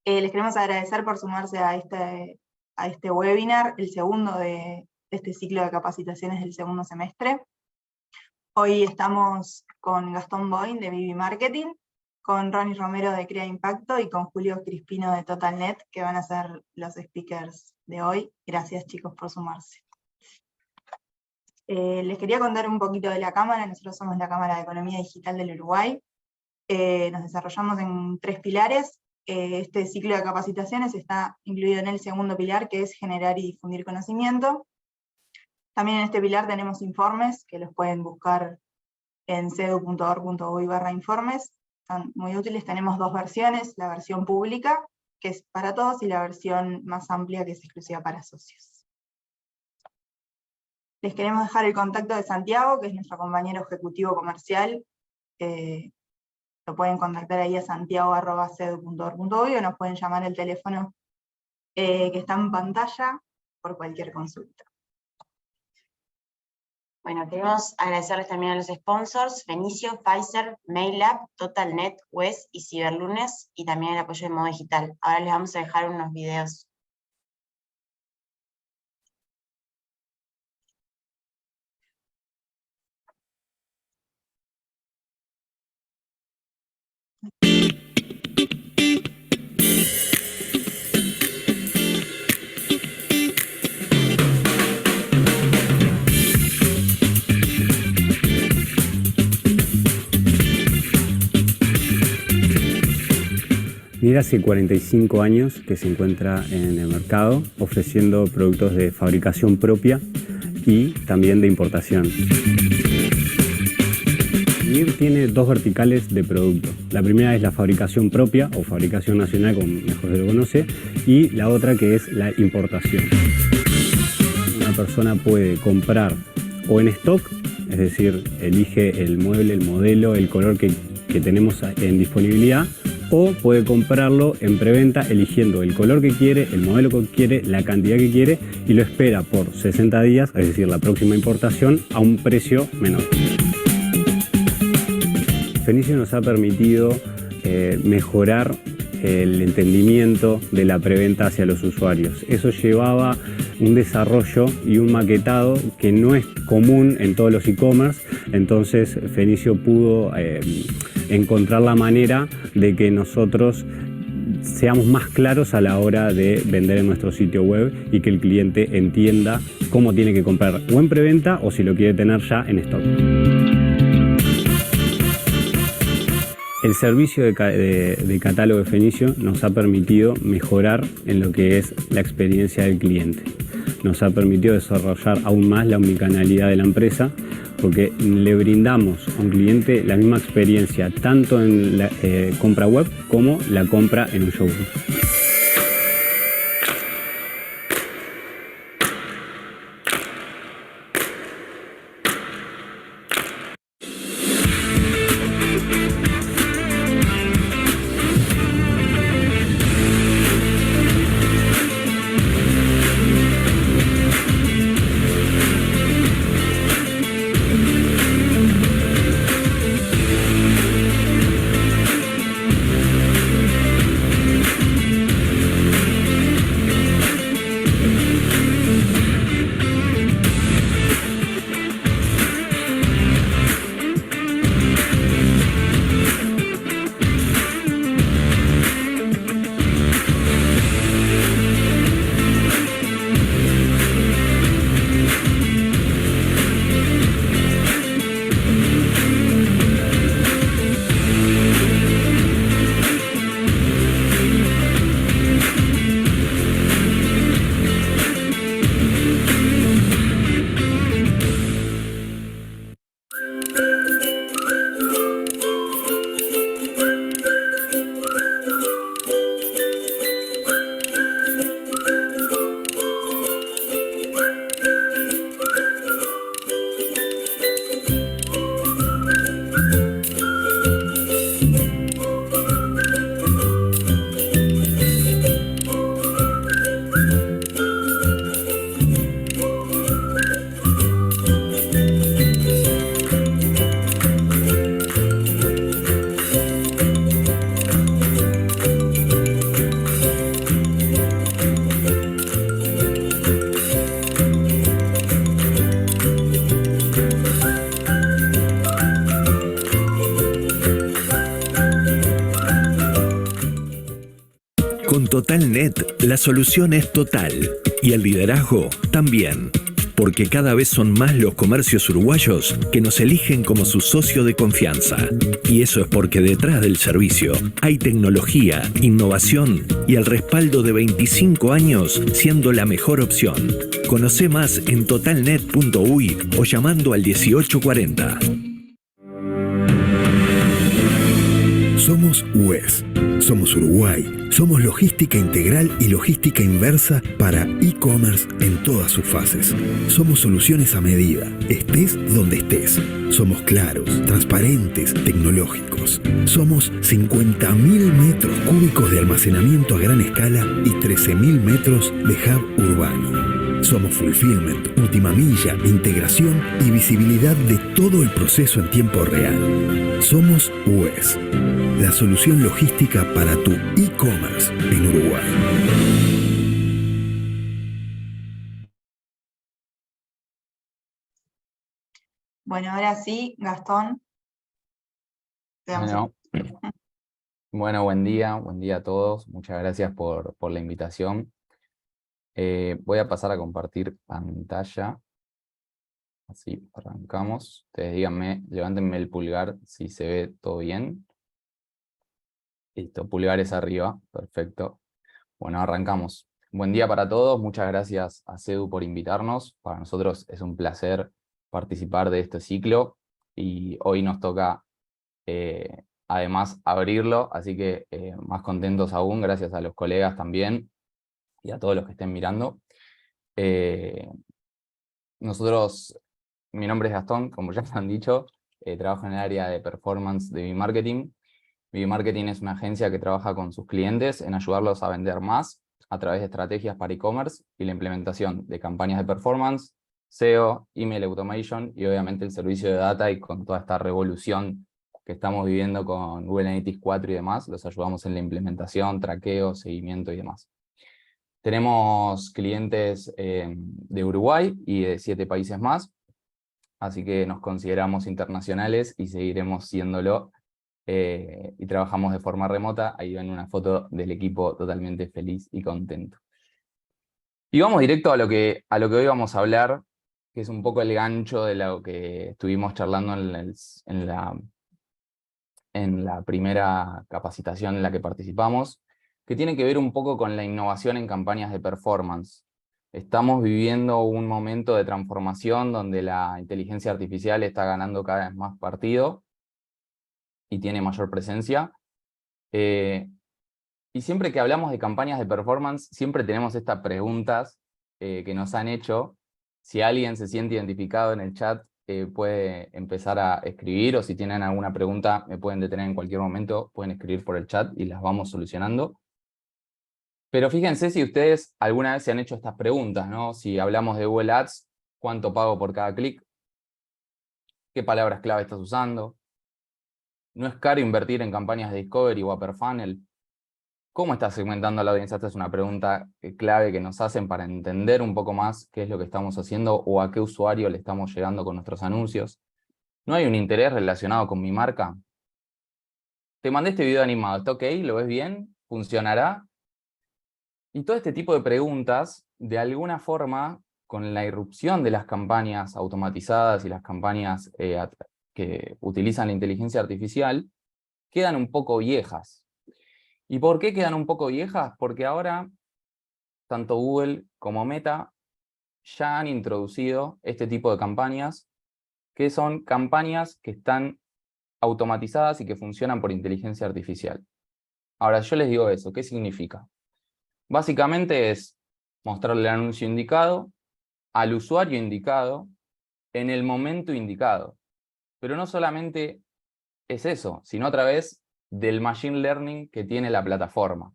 Les queremos agradecer por sumarse a este webinar, el segundo de este ciclo de capacitaciones del segundo semestre. Hoy estamos con Gastón Boin de Vivi Marketing, con Ronnie Romero de Crea Impacto y con Julio Crispino de TotalNet, que van a ser los speakers de hoy. Gracias, chicos, por sumarse. Les quería contar un poquito de la Cámara. Nosotros somos la Cámara de Economía Digital del Uruguay. Nos desarrollamos en 3 pilares. Este ciclo de capacitaciones está incluido en el segundo pilar, que es generar y difundir conocimiento. También en este pilar tenemos informes, que los pueden buscar en cedu.org.uy/informes. Son muy útiles. Tenemos 2 versiones, la versión pública, que es para todos, y la versión más amplia, que es exclusiva para socios. Les queremos dejar el contacto de Santiago, que es nuestro compañero ejecutivo comercial. Lo pueden contactar ahí a santiago@cedu.org.uy o nos pueden llamar al teléfono que está en pantalla por cualquier consulta. Bueno, queremos agradecerles también a los sponsors, Fenicio, Pfizer, MailUp, TotalNet, WES y Ciberlunes, y también el apoyo de Modo Digital. Ahora les vamos a dejar unos videos. MIR hace 45 años que se encuentra en el mercado ofreciendo productos de fabricación propia y también de importación. MIR tiene 2 verticales de producto. La primera es la fabricación propia o fabricación nacional, como mejor se lo conoce, y la otra que es la importación. Una persona puede comprar o en stock, es decir, elige el mueble, el modelo, el color que tenemos en disponibilidad, o puede comprarlo en preventa eligiendo el color que quiere, el modelo que quiere, la cantidad que quiere y lo espera por 60 días, es decir, la próxima importación, a un precio menor. Fenicio nos ha permitido mejorar el entendimiento de la preventa hacia los usuarios. Eso llevaba un desarrollo y un maquetado que no es común en todos los e-commerce, entonces Fenicio pudo encontrar la manera de que nosotros seamos más claros a la hora de vender en nuestro sitio web y que el cliente entienda cómo tiene que comprar o en preventa o si lo quiere tener ya en stock. El servicio de catálogo de Fenicio nos ha permitido mejorar en lo que es la experiencia del cliente. Nos ha permitido desarrollar aún más la omnicanalidad de la empresa, porque le brindamos a un cliente la misma experiencia tanto en la compra web como la compra en un showroom. Con TotalNet, la solución es total y el liderazgo también. Porque cada vez son más los comercios uruguayos que nos eligen como su socio de confianza. Y eso es porque detrás del servicio hay tecnología, innovación y el respaldo de 25 años siendo la mejor opción. Conoce más en totalnet.uy o llamando al 1840. Somos UES, somos Uruguay, somos logística integral y logística inversa para e-commerce en todas sus fases. Somos soluciones a medida, estés donde estés. Somos claros, transparentes, tecnológicos. Somos 50.000 metros cúbicos de almacenamiento a gran escala y 13.000 metros de hub urbano. Somos fulfillment, última milla, integración y visibilidad de todo el proceso en tiempo real. Somos UES, la solución logística para tu e-commerce en Uruguay. Bueno, ahora sí, Gastón. Te damos Bueno, buen día a todos. Muchas gracias por la invitación. Voy a pasar a compartir pantalla. Así arrancamos. Ustedes díganme, levántenme el pulgar si se ve todo bien. Listo, pulgares arriba, perfecto. Bueno, arrancamos. Buen día para todos, muchas gracias a CEDU por invitarnos. Para nosotros es un placer participar de este ciclo y hoy nos toca además abrirlo, así que más contentos aún, gracias a los colegas también y a todos los que estén mirando. Mi nombre es Gastón, como ya han dicho, trabajo en el área de performance de B-Marketing. B-Marketing es una agencia que trabaja con sus clientes en ayudarlos a vender más a través de estrategias para e-commerce y la implementación de campañas de performance, SEO, email automation y obviamente el servicio de data, y con toda esta revolución que estamos viviendo con Google Analytics 4 y demás, los ayudamos en la implementación, traqueo, seguimiento y demás. Tenemos clientes de Uruguay y de 7 países más, así que nos consideramos internacionales y seguiremos siéndolo. Y trabajamos de forma remota. Ahí ven una foto del equipo totalmente feliz y contento. Y vamos directo a lo que hoy vamos a hablar, que es un poco el gancho de lo que estuvimos charlando en la primera capacitación en la que participamos, que tiene que ver un poco con la innovación en campañas de performance. Estamos viviendo un momento de transformación donde la inteligencia artificial está ganando cada vez más partido y tiene mayor presencia. Y siempre que hablamos de campañas de performance, siempre tenemos estas preguntas que nos han hecho. Si alguien se siente identificado en el chat, puede empezar a escribir, o si tienen alguna pregunta, me pueden detener en cualquier momento, pueden escribir por el chat y las vamos solucionando. Pero fíjense si ustedes alguna vez se han hecho estas preguntas, ¿no? Si hablamos de Google Ads, ¿cuánto pago por cada clic? ¿Qué palabras clave estás usando? ¿No es caro invertir en campañas de Discovery o Upper Funnel? ¿Cómo estás segmentando a la audiencia? Esta es una pregunta clave que nos hacen para entender un poco más qué es lo que estamos haciendo o a qué usuario le estamos llegando con nuestros anuncios. ¿No hay un interés relacionado con mi marca? Te mandé este video animado, ¿está ok? ¿Lo ves bien? ¿Funcionará? Y todo este tipo de preguntas, de alguna forma, con la irrupción de las campañas automatizadas y las campañas que utilizan la inteligencia artificial, quedan un poco viejas. ¿Y por qué quedan un poco viejas? Porque ahora, tanto Google como Meta ya han introducido este tipo de campañas, que son campañas que están automatizadas y que funcionan por inteligencia artificial. Ahora, yo les digo eso, ¿qué significa? Básicamente es mostrarle el anuncio indicado, al usuario indicado, en el momento indicado. Pero no solamente es eso, sino a través del machine learning que tiene la plataforma.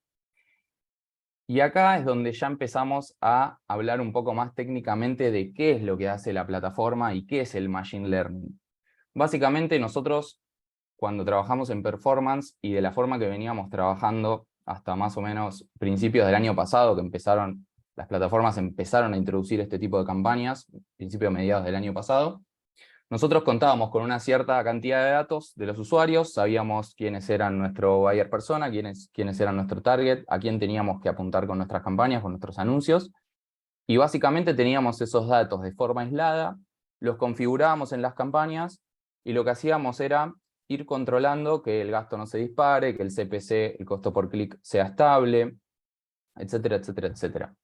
Y acá es donde ya empezamos a hablar un poco más técnicamente de qué es lo que hace la plataforma y qué es el machine learning. Básicamente nosotros, cuando trabajamos en performance y de la forma que veníamos trabajando hasta más o menos principios del año pasado, que las plataformas empezaron a introducir este tipo de campañas, principios mediados del año pasado, Nosotros contábamos con una cierta cantidad de datos de los usuarios, sabíamos quiénes eran nuestro buyer persona, quiénes eran nuestro target, a quién teníamos que apuntar con nuestras campañas, con nuestros anuncios, y básicamente teníamos esos datos de forma aislada, los configurábamos en las campañas, y lo que hacíamos era ir controlando que el gasto no se dispare, que el CPC, el costo por clic, sea estable, etcétera, etcétera, etcétera.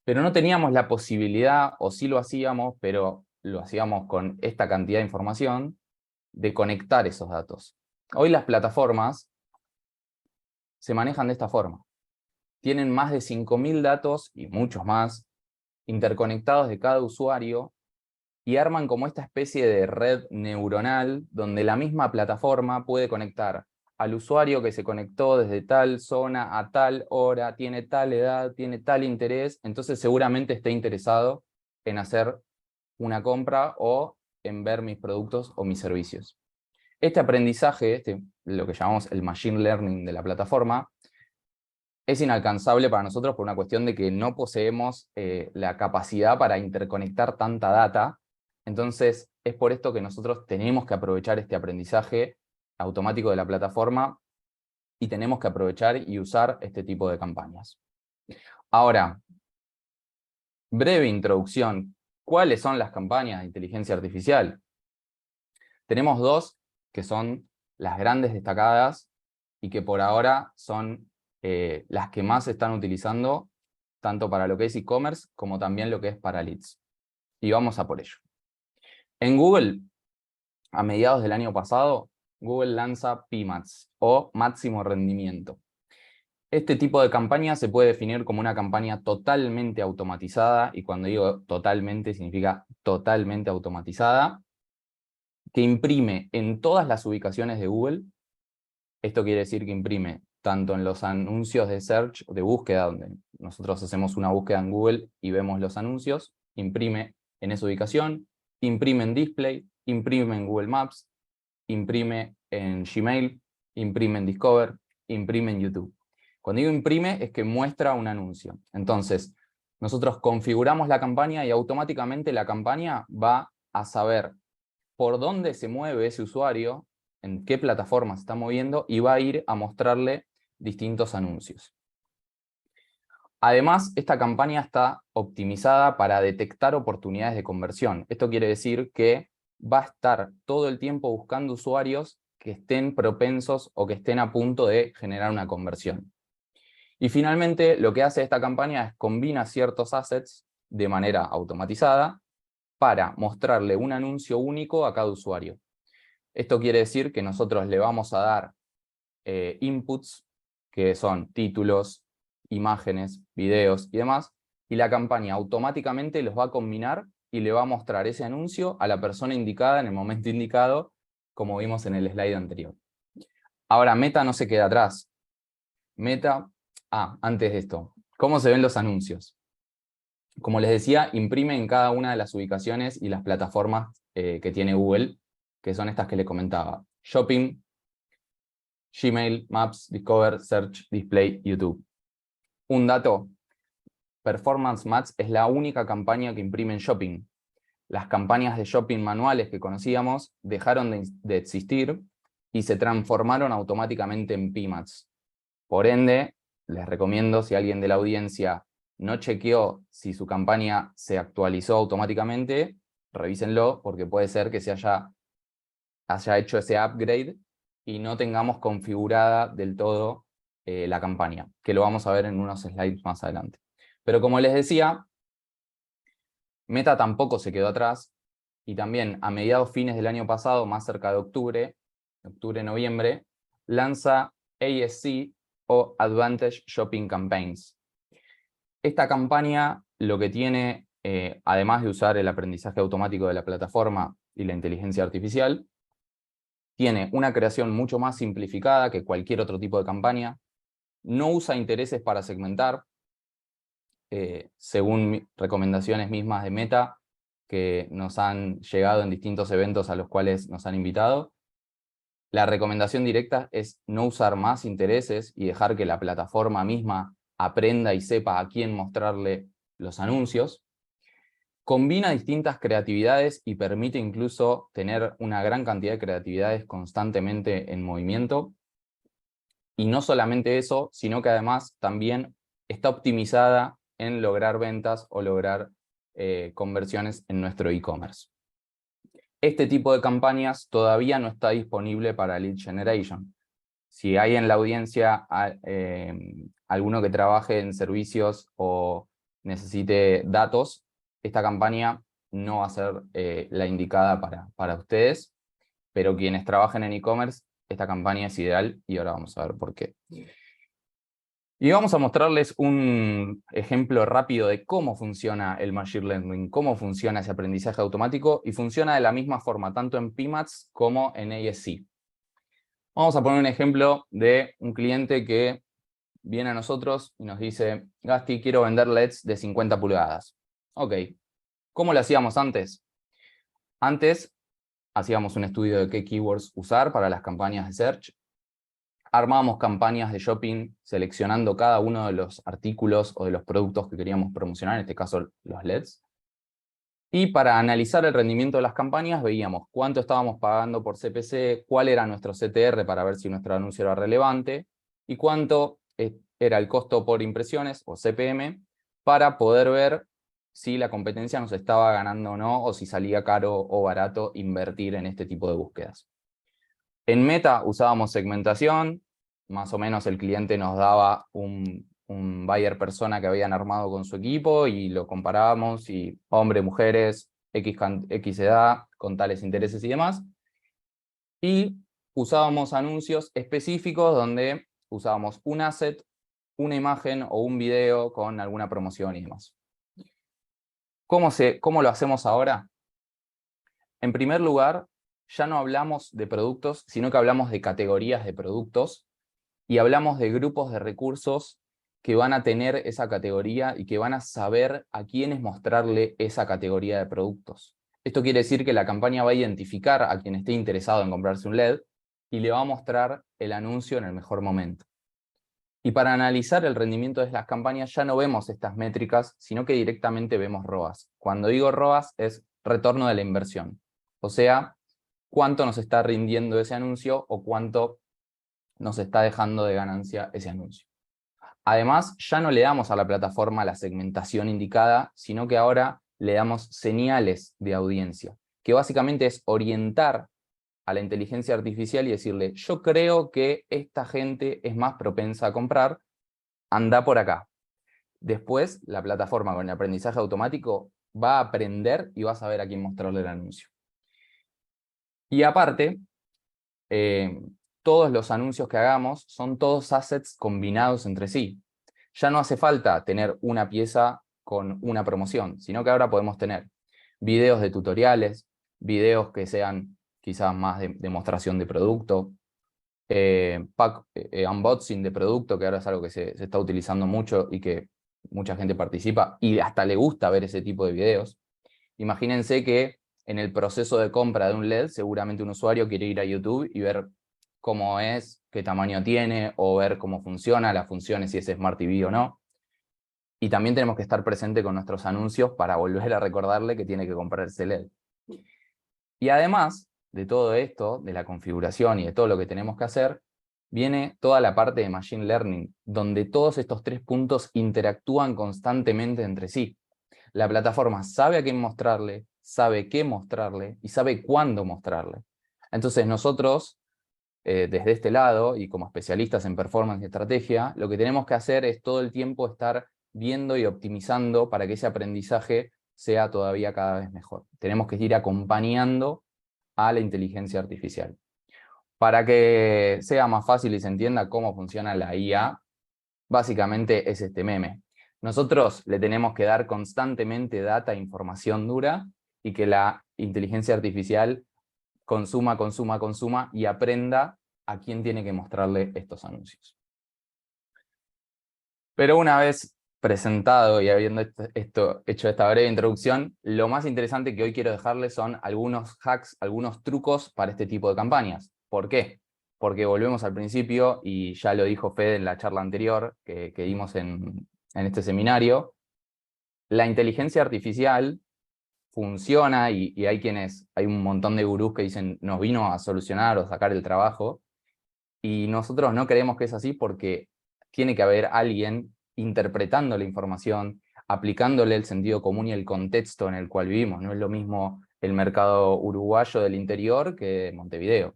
Pero no teníamos la posibilidad, o sí lo hacíamos, pero lo hacíamos con esta cantidad de información, de conectar esos datos. Hoy las plataformas se manejan de esta forma. Tienen más de 5.000 datos, y muchos más, interconectados de cada usuario, y arman como esta especie de red neuronal, donde la misma plataforma puede conectar al usuario que se conectó desde tal zona a tal hora, tiene tal edad, tiene tal interés, entonces seguramente esté interesado en hacer una compra o en ver mis productos o mis servicios. Este aprendizaje, lo que llamamos el machine learning de la plataforma, es inalcanzable para nosotros por una cuestión de que no poseemos la capacidad para interconectar tanta data. Entonces es por esto que nosotros tenemos que aprovechar este aprendizaje automático de la plataforma y tenemos que aprovechar y usar este tipo de campañas. Ahora, breve introducción. ¿Cuáles son las campañas de inteligencia artificial? Tenemos dos que son las grandes destacadas y que por ahora son las que más se están utilizando, tanto para lo que es e-commerce como también lo que es para leads. Y vamos a por ello. En Google, a mediados del año pasado, Google lanza PMax, o máximo rendimiento. Este tipo de campaña se puede definir como una campaña totalmente automatizada, y cuando digo totalmente significa totalmente automatizada, que imprime en todas las ubicaciones de Google. Esto quiere decir que imprime tanto en los anuncios de search, de búsqueda, donde nosotros hacemos una búsqueda en Google y vemos los anuncios, imprime en esa ubicación, imprime en Display, imprime en Google Maps, imprime en Gmail, imprime en Discover, imprime en YouTube. Cuando digo imprime es que muestra un anuncio. Entonces, nosotros configuramos la campaña y automáticamente la campaña va a saber por dónde se mueve ese usuario, en qué plataforma se está moviendo, y va a ir a mostrarle distintos anuncios. Además, esta campaña está optimizada para detectar oportunidades de conversión. Esto quiere decir que va a estar todo el tiempo buscando usuarios que estén propensos o que estén a punto de generar una conversión. Y finalmente, lo que hace esta campaña es combina ciertos assets de manera automatizada para mostrarle un anuncio único a cada usuario. Esto quiere decir que nosotros le vamos a dar inputs, que son títulos, imágenes, videos y demás, y la campaña automáticamente los va a combinar y le va a mostrar ese anuncio a la persona indicada en el momento indicado, como vimos en el slide anterior. Ahora, Meta no se queda atrás. Meta, antes de esto, ¿cómo se ven los anuncios? Como les decía, imprime en cada una de las ubicaciones y las plataformas que tiene Google, que son estas que les comentaba: Shopping, Gmail, Maps, Discover, Search, Display, YouTube. Un dato: Performance Max es la única campaña que imprime en Shopping. Las campañas de Shopping manuales que conocíamos dejaron de existir y se transformaron automáticamente en PMax. Por ende, les recomiendo, si alguien de la audiencia no chequeó si su campaña se actualizó automáticamente, revísenlo, porque puede ser que se haya hecho ese upgrade y no tengamos configurada del todo la campaña, que lo vamos a ver en unos slides más adelante. Pero como les decía, Meta tampoco se quedó atrás, y también a mediados fines del año pasado, más cerca de octubre-noviembre, lanza ASC, o Advantage Shopping Campaigns. Esta campaña lo que tiene, además de usar el aprendizaje automático de la plataforma y la inteligencia artificial, tiene una creación mucho más simplificada que cualquier otro tipo de campaña, no usa intereses para segmentar, según recomendaciones mismas de Meta, que nos han llegado en distintos eventos a los cuales nos han invitado. La recomendación directa es no usar más intereses y dejar que la plataforma misma aprenda y sepa a quién mostrarle los anuncios. combina distintas creatividades y permite incluso tener una gran cantidad de creatividades constantemente en movimiento. Y no solamente eso, sino que además también está optimizada en lograr ventas o lograr conversiones en nuestro e-commerce. Este tipo de campañas todavía no está disponible para Lead Generation. Si hay en la audiencia alguno que trabaje en servicios o necesite datos, esta campaña no va a ser la indicada para ustedes, pero quienes trabajen en e-commerce, esta campaña es ideal y ahora vamos a ver por qué. Y vamos a mostrarles un ejemplo rápido de cómo funciona el Machine Learning, cómo funciona ese aprendizaje automático, y funciona de la misma forma, tanto en PMATS como en ASC. Vamos a poner un ejemplo de un cliente que viene a nosotros y nos dice: Gasti, quiero vender LEDs de 50 pulgadas. Ok, ¿cómo lo hacíamos antes? Antes hacíamos un estudio de qué keywords usar para las campañas de search. Armábamos campañas de shopping seleccionando cada uno de los artículos o de los productos que queríamos promocionar, en este caso los LEDs. Y para analizar el rendimiento de las campañas veíamos cuánto estábamos pagando por CPC, cuál era nuestro CTR para ver si nuestro anuncio era relevante, y cuánto era el costo por impresiones, o CPM, para poder ver si la competencia nos estaba ganando o no, o si salía caro o barato invertir en este tipo de búsquedas. En Meta usábamos segmentación, más o menos el cliente nos daba un buyer persona que habían armado con su equipo y lo comparábamos, y hombre, mujeres, X edad, con tales intereses y demás. Y usábamos anuncios específicos donde usábamos un asset, una imagen o un video con alguna promoción y demás. ¿Cómo lo hacemos ahora? En primer lugar, ya no hablamos de productos, sino que hablamos de categorías de productos, y hablamos de grupos de recursos que van a tener esa categoría y que van a saber a quiénes mostrarle esa categoría de productos. Esto quiere decir que la campaña va a identificar a quien esté interesado en comprarse un LED y le va a mostrar el anuncio en el mejor momento. Y para analizar el rendimiento de las campañas ya no vemos estas métricas, sino que directamente vemos ROAS. Cuando digo ROAS es retorno de la inversión. O sea, cuánto nos está rindiendo ese anuncio o cuánto nos está dejando de ganancia ese anuncio. Además, ya no le damos a la plataforma la segmentación indicada, sino que ahora le damos señales de audiencia, que básicamente es orientar a la inteligencia artificial y decirle: yo creo que esta gente es más propensa a comprar, anda por acá. Después, la plataforma con el aprendizaje automático va a aprender y va a saber a quién mostrarle el anuncio. Y aparte, todos los anuncios que hagamos son todos assets combinados entre sí. Ya no hace falta tener una pieza con una promoción, sino que ahora podemos tener videos de tutoriales, videos que sean quizás más de demostración de producto, unboxing de producto, que ahora es algo que se está utilizando mucho y que mucha gente participa y hasta le gusta ver ese tipo de videos. Imagínense que en el proceso de compra de un LED, seguramente un usuario quiere ir a YouTube y ver cómo es, qué tamaño tiene, o ver cómo funciona, las funciones, si es Smart TV o no. Y también tenemos que estar presente con nuestros anuncios para volver a recordarle que tiene que comprar ese LED. Y además de todo esto, de la configuración y de todo lo que tenemos que hacer, viene toda la parte de Machine Learning, donde todos estos tres puntos interactúan constantemente entre sí. La plataforma sabe a quién mostrarle, sabe qué mostrarle y sabe cuándo mostrarle. Entonces nosotros, desde este lado, y como especialistas en performance y estrategia, lo que tenemos que hacer es todo el tiempo estar viendo y optimizando para que ese aprendizaje sea todavía cada vez mejor. Tenemos que ir acompañando a la inteligencia artificial. Para que sea más fácil y se entienda cómo funciona la IA, básicamente es este meme. Nosotros le tenemos que dar constantemente data e información dura y que la inteligencia artificial consuma y aprenda a quién tiene que mostrarle estos anuncios. Pero una vez presentado y habiendo hecho esta breve introducción, lo más interesante que hoy quiero dejarles son algunos hacks, algunos trucos para este tipo de campañas. ¿Por qué? Porque volvemos al principio, y ya lo dijo Fede en la charla anterior que dimos en este seminario, la inteligencia artificial funciona y hay un montón de gurús que dicen nos vino a solucionar o sacar el trabajo, y nosotros no creemos que es así porque tiene que haber alguien interpretando la información, aplicándole el sentido común y el contexto en el cual vivimos. No es lo mismo el mercado uruguayo del interior que de Montevideo.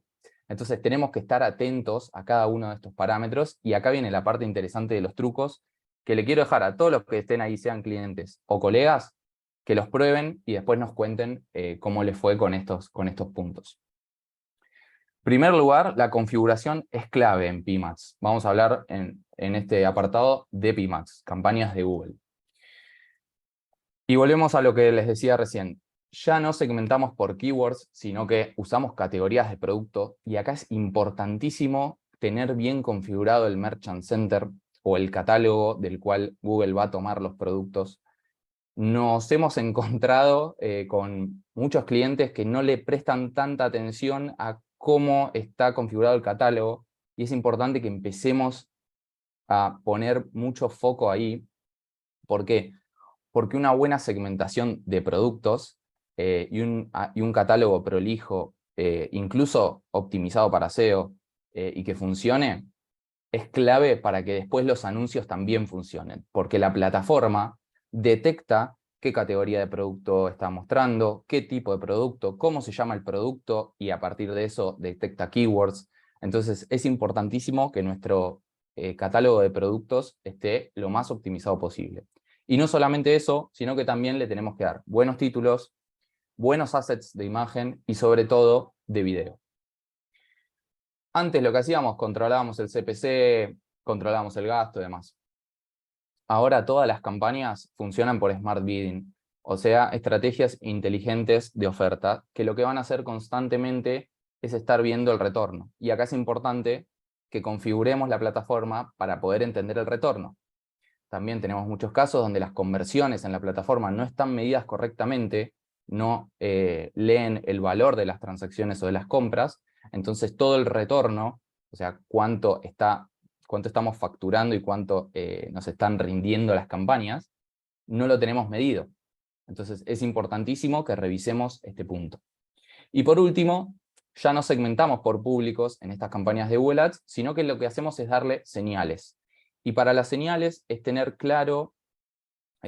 Entonces tenemos que estar atentos a cada uno de estos parámetros, y acá viene la parte interesante de los trucos, que le quiero dejar a todos los que estén ahí, sean clientes o colegas, que los prueben y después nos cuenten cómo les fue con estos puntos. En primer lugar, la configuración es clave en PMax. Vamos a hablar en este apartado de PMax, campañas de Google. Y volvemos a lo que les decía recién. Ya no segmentamos por keywords, sino que usamos categorías de producto, y acá es importantísimo tener bien configurado el Merchant Center o el catálogo del cual Google va a tomar los productos. Nos hemos encontrado con muchos clientes que no le prestan tanta atención a cómo está configurado el catálogo, y es importante que empecemos a poner mucho foco ahí. ¿Por qué? Porque una buena segmentación de productos y un catálogo prolijo, incluso optimizado para SEO, y que funcione, es clave para que después los anuncios también funcionen, porque la plataforma detecta qué categoría de producto está mostrando, qué tipo de producto, cómo se llama el producto, y a partir de eso detecta keywords. Entonces es importantísimo que nuestro catálogo de productos esté lo más optimizado posible. Y no solamente eso, sino que también le tenemos que dar buenos títulos, buenos assets de imagen y sobre todo de video. Antes lo que hacíamos, controlábamos el CPC, controlábamos el gasto y demás. Ahora todas las campañas funcionan por Smart Bidding, o sea, estrategias inteligentes de oferta, que lo que van a hacer constantemente es estar viendo el retorno. Y acá es importante que configuremos la plataforma para poder entender el retorno. También tenemos muchos casos donde las conversiones en la plataforma no están medidas correctamente, no leen el valor de las transacciones o de las compras, entonces todo el retorno, o sea, cuánto estamos facturando y cuánto nos están rindiendo las campañas, no lo tenemos medido. Entonces es importantísimo que revisemos este punto. Y por último, ya no segmentamos por públicos en estas campañas de Google Ads, sino que lo que hacemos es darle señales. Y para las señales es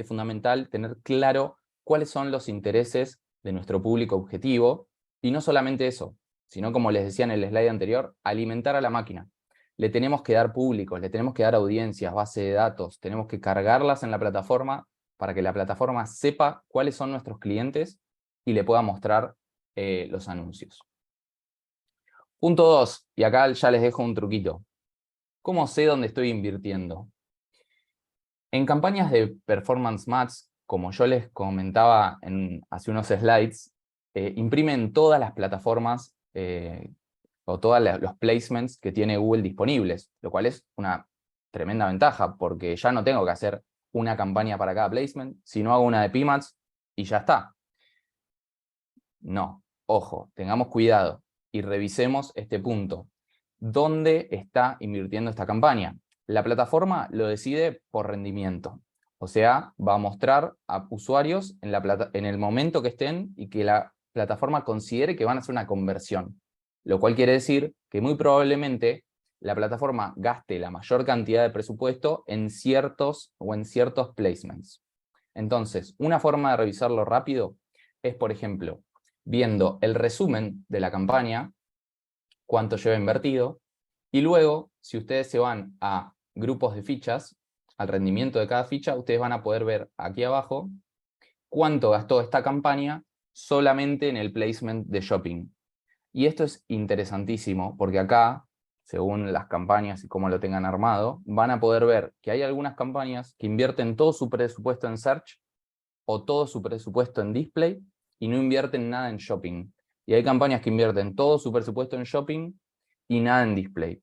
fundamental tener claro cuáles son los intereses de nuestro público objetivo, y no solamente eso, sino, como les decía en el slide anterior, alimentar a la máquina. Le tenemos que dar públicos, le tenemos que dar audiencias, base de datos, tenemos que cargarlas en la plataforma para que la plataforma sepa cuáles son nuestros clientes y le pueda mostrar los anuncios. Punto 2, y acá ya les dejo un truquito. ¿Cómo sé dónde estoy invirtiendo? En campañas de Performance Max, como yo les comentaba hace unos slides, imprimen todas las plataformas o todos los placements que tiene Google disponibles, lo cual es una tremenda ventaja, porque ya no tengo que hacer una campaña para cada placement, sino hago una de PMax y ya está. No, ojo, tengamos cuidado y revisemos este punto. ¿Dónde está invirtiendo esta campaña? La plataforma lo decide por rendimiento. O sea, va a mostrar a usuarios en el momento que estén y que la plataforma considere que van a hacer una conversión. Lo cual quiere decir que muy probablemente la plataforma gaste la mayor cantidad de presupuesto en ciertos placements. Entonces, una forma de revisarlo rápido es, por ejemplo, viendo el resumen de la campaña, cuánto lleva invertido, y luego, si ustedes se van a grupos de fichas, al rendimiento de cada ficha, ustedes van a poder ver aquí abajo cuánto gastó esta campaña solamente en el placement de shopping. Y esto es interesantísimo, porque acá, según las campañas y cómo lo tengan armado, van a poder ver que hay algunas campañas que invierten todo su presupuesto en search o todo su presupuesto en display y no invierten nada en shopping. Y hay campañas que invierten todo su presupuesto en shopping y nada en display.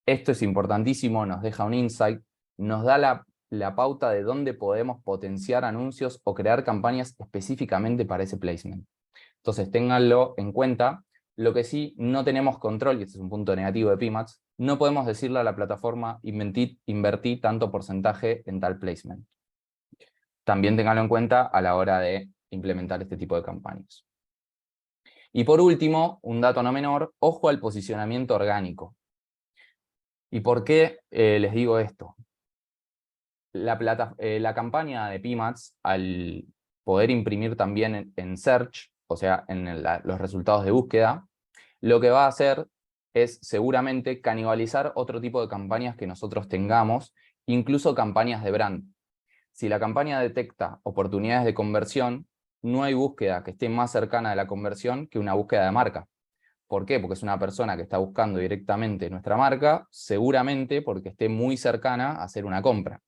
Esto es importantísimo, nos deja un insight, nos da la pauta de dónde podemos potenciar anuncios o crear campañas específicamente para ese placement. Entonces ténganlo en cuenta. Lo que sí no tenemos control, y este es un punto negativo de PMax, no podemos decirle a la plataforma invertí tanto porcentaje en tal placement. También ténganlo en cuenta a la hora de implementar este tipo de campañas. Y por último, un dato no menor, ojo al posicionamiento orgánico. ¿Y por qué les digo esto? La campaña de PMads, al poder imprimir también en Search, o sea, en los resultados de búsqueda, lo que va a hacer es seguramente canibalizar otro tipo de campañas que nosotros tengamos, incluso campañas de brand. Si la campaña detecta oportunidades de conversión, no hay búsqueda que esté más cercana de la conversión que una búsqueda de marca. ¿Por qué? Porque es una persona que está buscando directamente nuestra marca, seguramente porque esté muy cercana a hacer una compra.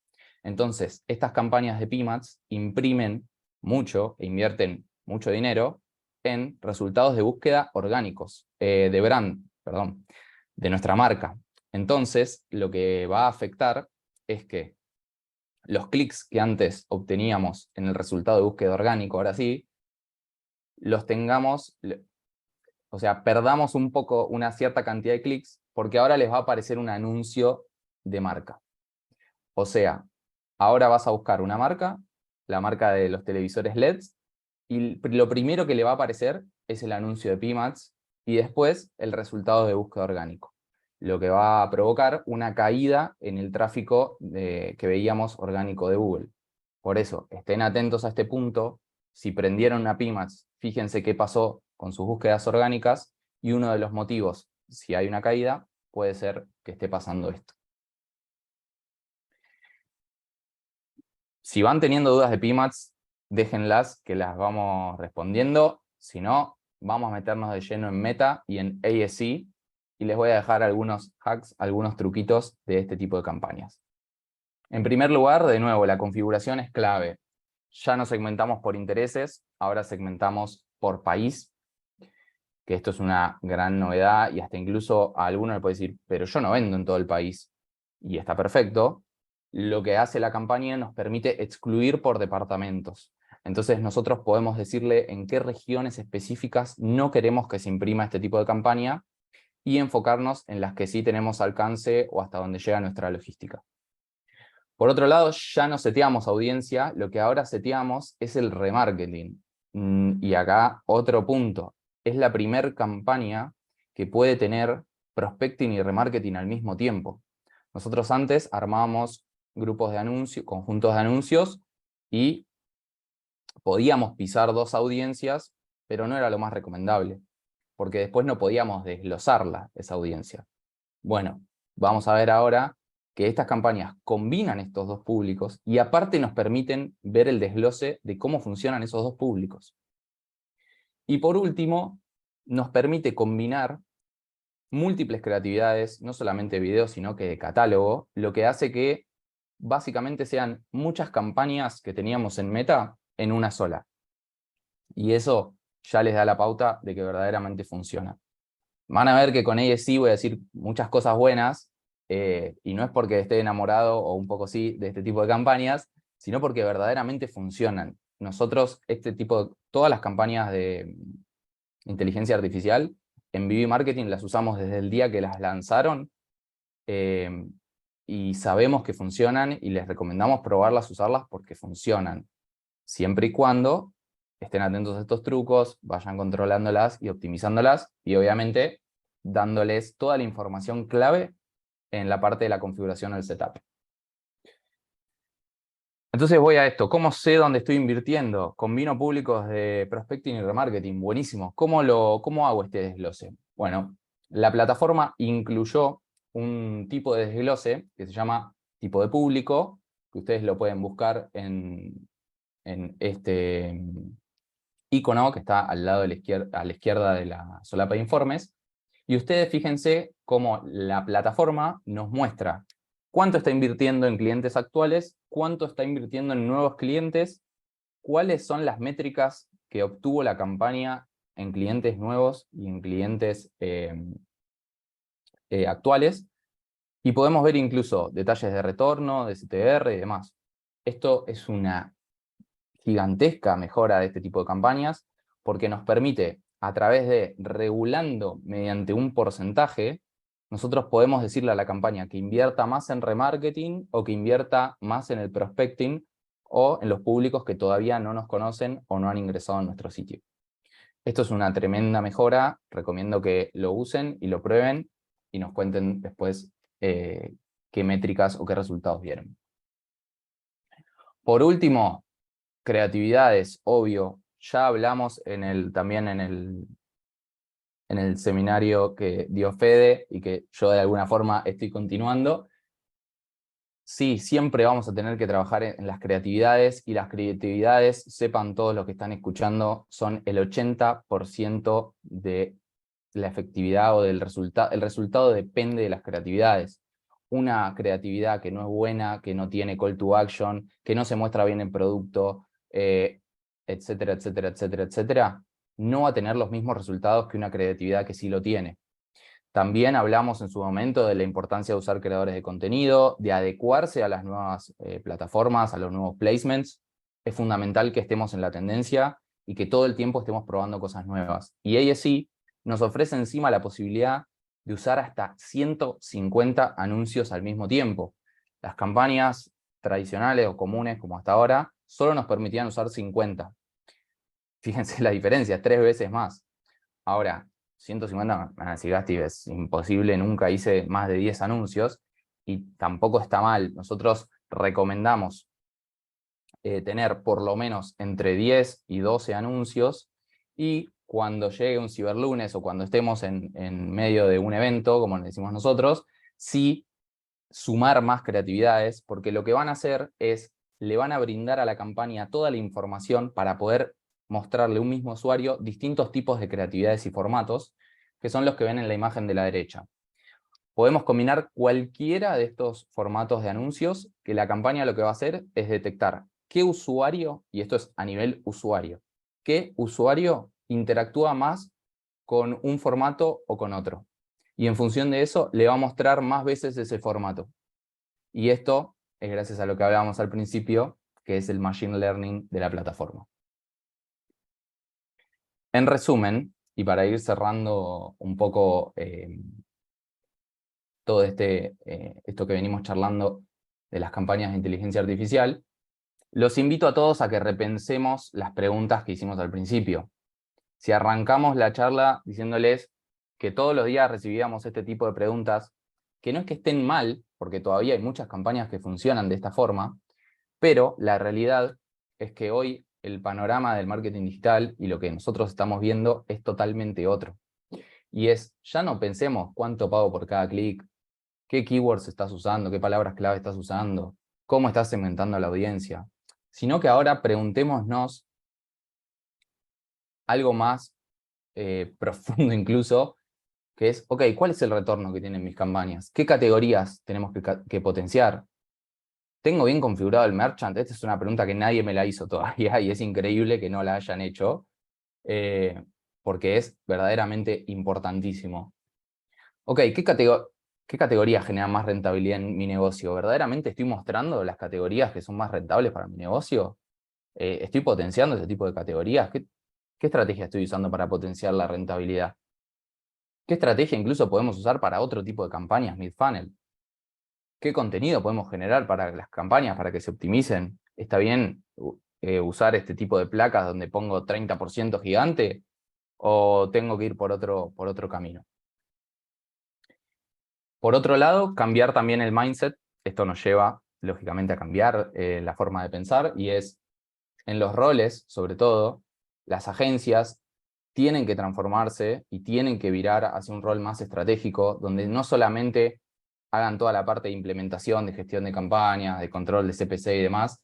Entonces, estas campañas de PMads imprimen mucho e invierten mucho dinero en resultados de búsqueda orgánicos, de brand, perdón, de nuestra marca. Entonces, lo que va a afectar es que los clics que antes obteníamos en el resultado de búsqueda orgánico, ahora sí, los tengamos, o sea, perdamos un poco una cierta cantidad de clics, porque ahora les va a aparecer un anuncio de marca. O sea, ahora vas a buscar una marca, la marca de los televisores LEDs, y lo primero que le va a aparecer es el anuncio de PMads, y después el resultado de búsqueda orgánico, lo que va a provocar una caída en el tráfico que veíamos orgánico de Google. Por eso, estén atentos a este punto. Si prendieron una PMads, fíjense qué pasó con sus búsquedas orgánicas, y uno de los motivos, si hay una caída, puede ser que esté pasando esto. Si van teniendo dudas de PMads, déjenlas que las vamos respondiendo. Si no, vamos a meternos de lleno en Meta y en ASE, y les voy a dejar algunos hacks, algunos truquitos de este tipo de campañas. En primer lugar, de nuevo, la configuración es clave. Ya no segmentamos por intereses, ahora segmentamos por país, que esto es una gran novedad, y hasta incluso a alguno le puede decir, pero yo no vendo en todo el país, y está perfecto. Lo que hace la campaña nos permite excluir por departamentos. Entonces nosotros podemos decirle en qué regiones específicas no queremos que se imprima este tipo de campaña, y enfocarnos en las que sí tenemos alcance o hasta donde llega nuestra logística. Por otro lado, ya no seteamos audiencia, lo que ahora seteamos es el remarketing. Y acá otro punto, es la primer campaña que puede tener prospecting y remarketing al mismo tiempo. Nosotros antes armábamos grupos de anuncios, conjuntos de anuncios, y podíamos pisar dos audiencias, pero no era lo más recomendable, porque después no podíamos desglosarla, esa audiencia. Bueno, vamos a ver ahora que estas campañas combinan estos dos públicos y aparte nos permiten ver el desglose de cómo funcionan esos dos públicos. Y por último, nos permite combinar múltiples creatividades, no solamente video, sino que de catálogo, lo que hace que básicamente sean muchas campañas que teníamos en Meta en una sola. Y eso ya les da la pauta de que verdaderamente funciona. Van a ver que con ella sí voy a decir muchas cosas buenas, y no es porque esté enamorado, o un poco sí, de este tipo de campañas, sino porque verdaderamente funcionan. Nosotros, todas las campañas de inteligencia artificial, en BB Marketing las usamos desde el día que las lanzaron, y sabemos que funcionan, y les recomendamos probarlas, usarlas, porque funcionan. Siempre y cuando estén atentos a estos trucos, vayan controlándolas y optimizándolas, y obviamente dándoles toda la información clave en la parte de la configuración del setup. Entonces voy a esto. ¿Cómo sé dónde estoy invirtiendo? Combino públicos de prospecting y remarketing. Buenísimo. ¿Cómo hago este desglose? Bueno, la plataforma incluyó un tipo de desglose que se llama tipo de público, que ustedes lo pueden buscar en este icono que está al lado de a la izquierda de la solapa de informes. Y ustedes fíjense cómo la plataforma nos muestra cuánto está invirtiendo en clientes actuales, cuánto está invirtiendo en nuevos clientes, cuáles son las métricas que obtuvo la campaña en clientes nuevos y en clientes actuales, y podemos ver incluso detalles de retorno, de CTR y demás. Esto es una gigantesca mejora de este tipo de campañas, porque nos permite, a través de regulando mediante un porcentaje, nosotros podemos decirle a la campaña que invierta más en remarketing o que invierta más en el prospecting, o en los públicos que todavía no nos conocen o no han ingresado a nuestro sitio. Esto es una tremenda mejora, recomiendo que lo usen y lo prueben y nos cuenten después qué métricas o qué resultados vieron. Por último, creatividades, obvio, ya hablamos también en el seminario que dio Fede y que yo de alguna forma estoy continuando. Sí, siempre vamos a tener que trabajar en las creatividades, y las creatividades, sepan todos los que están escuchando, son el 80% de la efectividad o del resultado. El resultado depende de las creatividades. Una creatividad que no es buena, que no tiene call to action, que no se muestra bien el producto, etcétera, etcétera, etcétera, etcétera, no va a tener los mismos resultados que una creatividad que sí lo tiene. También hablamos en su momento de la importancia de usar creadores de contenido, de adecuarse a las nuevas plataformas, a los nuevos placements. Es fundamental que estemos en la tendencia y que todo el tiempo estemos probando cosas nuevas. Y ASC nos ofrece encima la posibilidad de usar hasta 150 anuncios al mismo tiempo. Las campañas tradicionales o comunes, como hasta ahora, solo nos permitían usar 50. Fíjense la diferencia, es 3 veces más. Ahora, 150, si Gasti, es imposible, nunca hice más de 10 anuncios, y tampoco está mal. Nosotros recomendamos tener por lo menos entre 10 y 12 anuncios, y cuando llegue un ciberlunes o cuando estemos en medio de un evento, como le decimos nosotros, sí sumar más creatividades, porque lo que van a hacer es, le van a brindar a la campaña toda la información para poder mostrarle a un mismo usuario distintos tipos de creatividades y formatos, que son los que ven en la imagen de la derecha. Podemos combinar cualquiera de estos formatos de anuncios, que la campaña lo que va a hacer es detectar qué usuario, y esto es a nivel usuario, qué usuario interactúa más con un formato o con otro. Y en función de eso, le va a mostrar más veces ese formato. Y esto es gracias a lo que hablábamos al principio, que es el Machine Learning de la plataforma. En resumen, y para ir cerrando un poco todo esto que venimos charlando de las campañas de inteligencia artificial, los invito a todos a que repensemos las preguntas que hicimos al principio. Si arrancamos la charla diciéndoles que todos los días recibíamos este tipo de preguntas, que no es que estén mal, porque todavía hay muchas campañas que funcionan de esta forma, pero la realidad es que hoy el panorama del marketing digital y lo que nosotros estamos viendo es totalmente otro. Y ya no pensemos cuánto pago por cada clic, qué keywords estás usando, qué palabras clave estás usando, cómo estás segmentando a la audiencia, sino que ahora preguntémonos algo más profundo incluso, que es, ok, ¿cuál es el retorno que tienen mis campañas? ¿Qué categorías tenemos que potenciar? ¿Tengo bien configurado el merchant? Esta es una pregunta que nadie me la hizo todavía y es increíble que no la hayan hecho, porque es verdaderamente importantísimo. Ok, ¿qué categorías generan más rentabilidad en mi negocio? ¿Verdaderamente estoy mostrando las categorías que son más rentables para mi negocio? ¿Estoy potenciando ese tipo de categorías? ¿Qué estrategia estoy usando para potenciar la rentabilidad? ¿Qué estrategia incluso podemos usar para otro tipo de campañas mid-funnel? ¿Qué contenido podemos generar para las campañas para que se optimicen? ¿Está bien usar este tipo de placas donde pongo 30% gigante? ¿O tengo que ir por otro camino? Por otro lado, cambiar también el mindset. Esto nos lleva, lógicamente, a cambiar la forma de pensar, y es, en los roles, sobre todo, las agencias tienen que transformarse y tienen que virar hacia un rol más estratégico, donde no solamente hagan toda la parte de implementación, de gestión de campañas, de control de CPC y demás,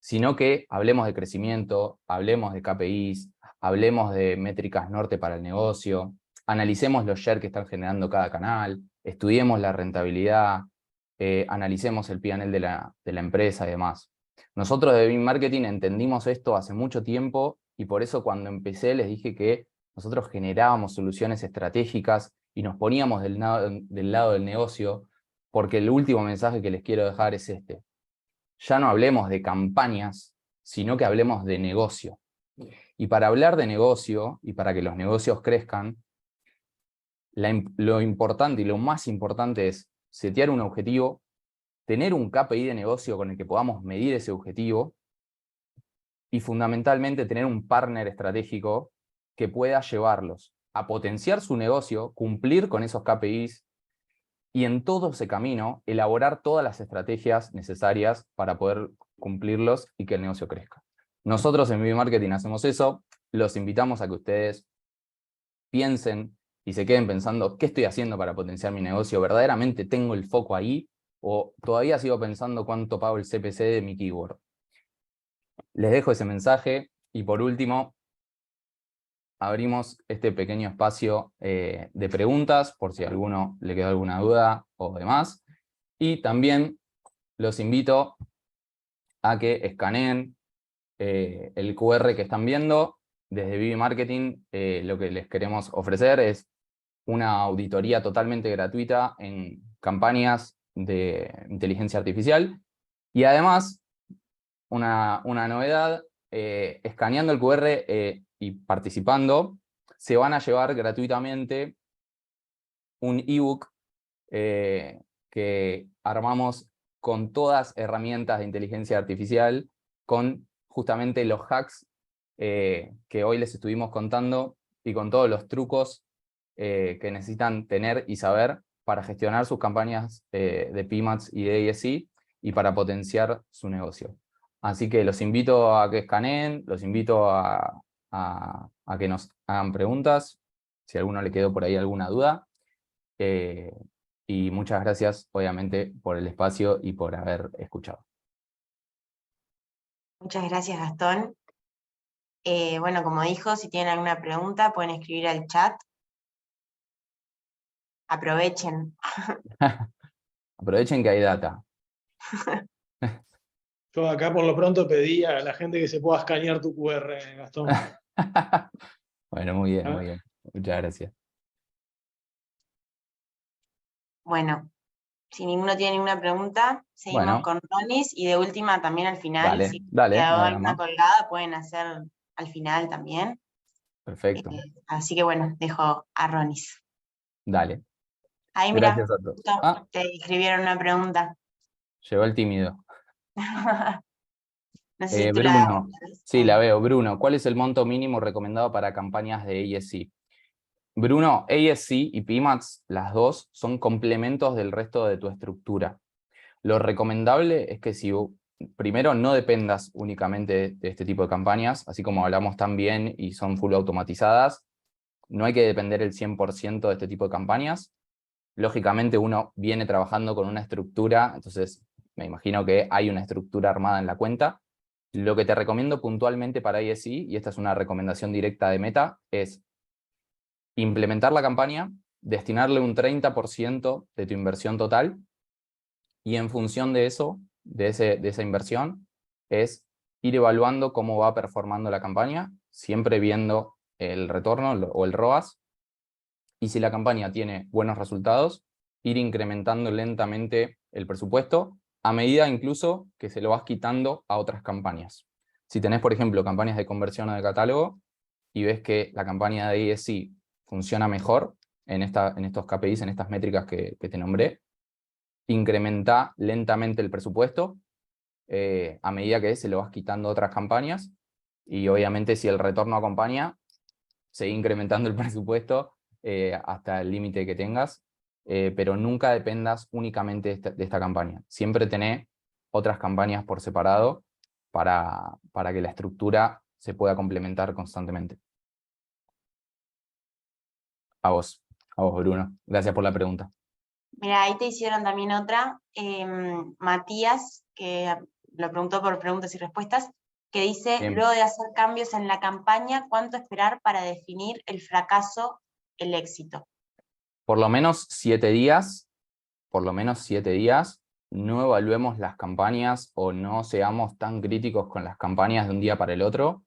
sino que hablemos de crecimiento, hablemos de KPIs, hablemos de métricas norte para el negocio, analicemos los shares que están generando cada canal, estudiemos la rentabilidad, analicemos el P&L de la empresa y demás. Nosotros de BIM Marketing entendimos esto hace mucho tiempo, y por eso cuando empecé les dije que nosotros generábamos soluciones estratégicas y nos poníamos del lado del negocio, porque el último mensaje que les quiero dejar es este. Ya no hablemos de campañas, sino que hablemos de negocio. Y para hablar de negocio, y para que los negocios crezcan, lo importante y lo más importante es setear un objetivo, tener un KPI de negocio con el que podamos medir ese objetivo, y fundamentalmente tener un partner estratégico que pueda llevarlos a potenciar su negocio, cumplir con esos KPIs y en todo ese camino elaborar todas las estrategias necesarias para poder cumplirlos y que el negocio crezca. Nosotros en BB Marketing hacemos eso, los invitamos a que ustedes piensen y se queden pensando, ¿qué estoy haciendo para potenciar mi negocio? ¿Verdaderamente tengo el foco ahí? ¿O todavía sigo pensando cuánto pago el CPC de mi keyword? Les dejo ese mensaje y por último, abrimos este pequeño espacio de preguntas por si a alguno le quedó alguna duda o demás. Y también los invito a que escaneen el QR que están viendo. Desde BB Marketing lo que les queremos ofrecer es una auditoría totalmente gratuita en campañas de inteligencia artificial. Y además, una novedad, escaneando el QR y participando, se van a llevar gratuitamente un ebook que armamos con todas herramientas de inteligencia artificial, con justamente los hacks que hoy les estuvimos contando y con todos los trucos que necesitan tener y saber para gestionar sus campañas de PMads y de ASC y para potenciar su negocio. Así que los invito a que escaneen, los invito a que nos hagan preguntas, si a alguno le quedó por ahí alguna duda. Y muchas gracias, obviamente, por el espacio y por haber escuchado. Muchas gracias, Gastón. Bueno, como dijo, si tienen alguna pregunta pueden escribir al chat. Aprovechen. Aprovechen que hay data. Yo acá por lo pronto pedí a la gente que se pueda escanear tu QR, Gastón. Bueno, muy bien, muy bien. Muchas gracias. Bueno, si ninguno tiene ninguna pregunta, seguimos Bueno. con Ronis y de última también al final, Dale, si dale, quedó no hay alguna más. colgada, pueden hacer al final también. Perfecto. Así que bueno, dejo a Ronis. Dale. Ahí mira, Gracias a todos. justo te escribieron una pregunta. Llegó el tímido. No sé si tú Bruno, ves. sí, la veo. Bruno, ¿cuál es el monto mínimo recomendado para campañas de ASC? Bruno, ASC y PMads, las dos, son complementos del resto de tu estructura. Lo recomendable es que si primero no dependas únicamente de este tipo de campañas, así como hablamos también y son full automatizadas, no hay que depender el 100% de este tipo de campañas. Lógicamente uno viene trabajando con una estructura, entonces me imagino que hay una estructura armada en la cuenta. Lo que te recomiendo puntualmente para ASC, y esta es una recomendación directa de Meta, es implementar la campaña, destinarle un 30% de tu inversión total, y en función de eso, de esa inversión, es ir evaluando cómo va performando la campaña, siempre viendo el retorno o el ROAS, y si la campaña tiene buenos resultados, ir incrementando lentamente el presupuesto, a medida incluso que se lo vas quitando a otras campañas. Si tenés, por ejemplo, campañas de conversión o de catálogo, y ves que la campaña de ASC funciona mejor en estos KPIs, en estas métricas que te nombré, incrementa lentamente el presupuesto a medida que se lo vas quitando a otras campañas, y obviamente si el retorno acompaña, seguí incrementando el presupuesto hasta el límite que tengas, pero nunca dependas únicamente de esta campaña. Siempre tenés otras campañas por separado para que la estructura se pueda complementar constantemente. A vos, Bruno. Gracias por la pregunta. Mira, ahí te hicieron también otra, Matías, que lo preguntó por preguntas y respuestas, que dice, Bien. luego de hacer cambios en la campaña, ¿cuánto esperar para definir el fracaso, el éxito? Por lo menos 7 días, no evaluemos las campañas o no seamos tan críticos con las campañas de un día para el otro.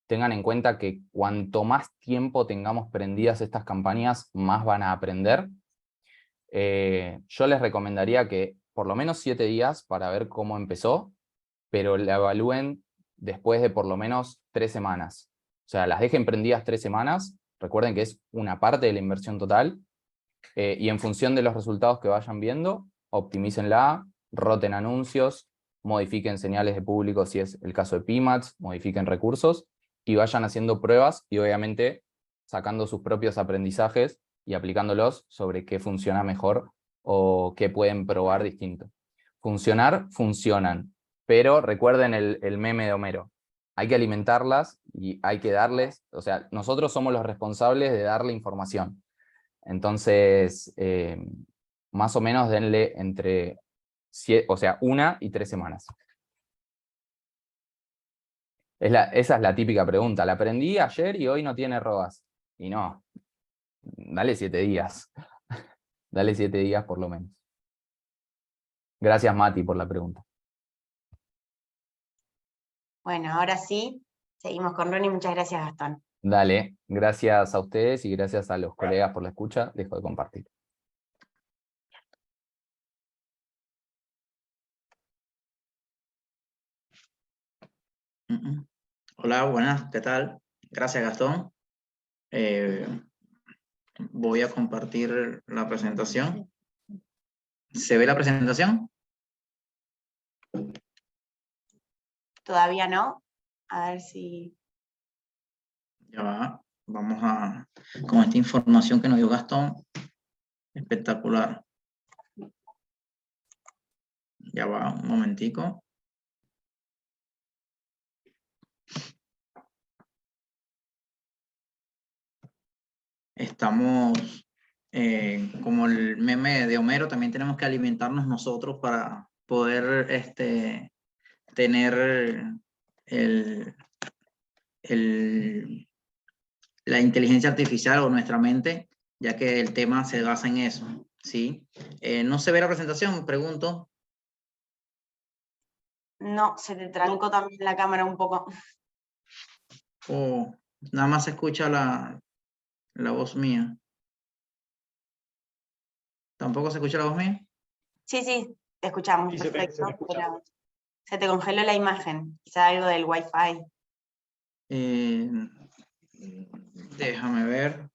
Tengan en cuenta que cuanto más tiempo tengamos prendidas estas campañas, más van a aprender. Yo les recomendaría que por lo menos 7 días para ver cómo empezó, pero la evalúen después de por lo menos 3 semanas. O sea, las dejen prendidas 3 semanas, recuerden que es una parte de la inversión total, y en función de los resultados que vayan viendo, optimícenla, roten anuncios, modifiquen señales de público si es el caso de PMAX, modifiquen recursos, y vayan haciendo pruebas y obviamente sacando sus propios aprendizajes y aplicándolos sobre qué funciona mejor o qué pueden probar distinto. Funcionar, funcionan, pero recuerden el meme de Homero. Hay que alimentarlas y hay que darles, o sea, nosotros somos los responsables de darle información. Entonces, más o menos denle entre 1 y 3 semanas. Esa es la típica pregunta. La aprendí ayer y hoy no tiene ROAS. Y no, dale 7 días. Dale 7 días por lo menos. Gracias, Mati, por la pregunta. Bueno, ahora sí, seguimos con Ronnie. Muchas gracias, Gastón. Dale, gracias a ustedes y gracias a los colegas por la escucha. Dejo de compartir. Hola, buenas, ¿qué tal? Gracias, Gastón. Voy a compartir la presentación. ¿Se ve la presentación? Todavía no. A ver si... Ya va. Vamos a... Con esta información que nos dio Gastón. Espectacular. Ya va, un momentico. Estamos, como el meme de Homero, también tenemos que alimentarnos nosotros para poder tener la inteligencia artificial o nuestra mente, ya que el tema se basa en eso, ¿sí? ¿No se ve la presentación? Me pregunto. No, se te trancó también la cámara un poco. O nada más se escucha la voz mía. ¿Tampoco se escucha la voz mía? Sí, sí, te escuchamos, Sí, perfecto. se escucha. Pero se te congeló la imagen, quizá algo del Wi-Fi. Déjame ver.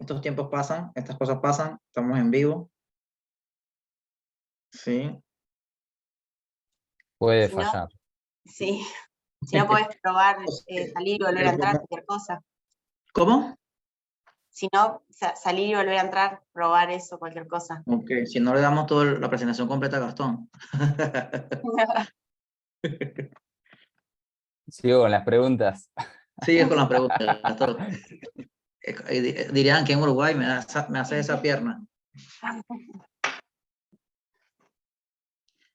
Estos tiempos pasan, estas cosas pasan, estamos en vivo. Sí. Puede Si no, fallar. sí. Si no podés probar salir y volver a entrar, cualquier cosa. ¿Cómo? Si no, salir y volver a entrar, probar eso, cualquier cosa. Ok, si no le damos toda la presentación completa a Gastón. Sigo con las preguntas. Sigue con las preguntas, Gastón. Dirían que en Uruguay me hace esa pierna.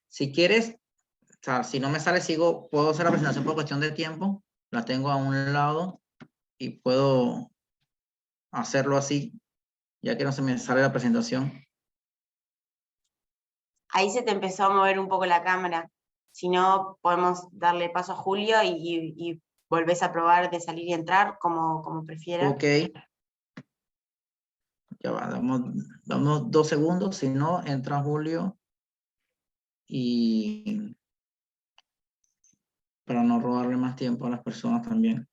Si quieres, o sea, si no me sale, puedo hacer la presentación por cuestión de tiempo. La tengo a un lado y puedo hacerlo así, ya que no se me sale la presentación. Ahí se te empezó a mover un poco la cámara. Si no, podemos darle paso a Julio y volvés a probar de salir y entrar, como prefieras. Ok. Ya va, damos 2 segundos, si no, entra Julio. Y para no robarle más tiempo a las personas también.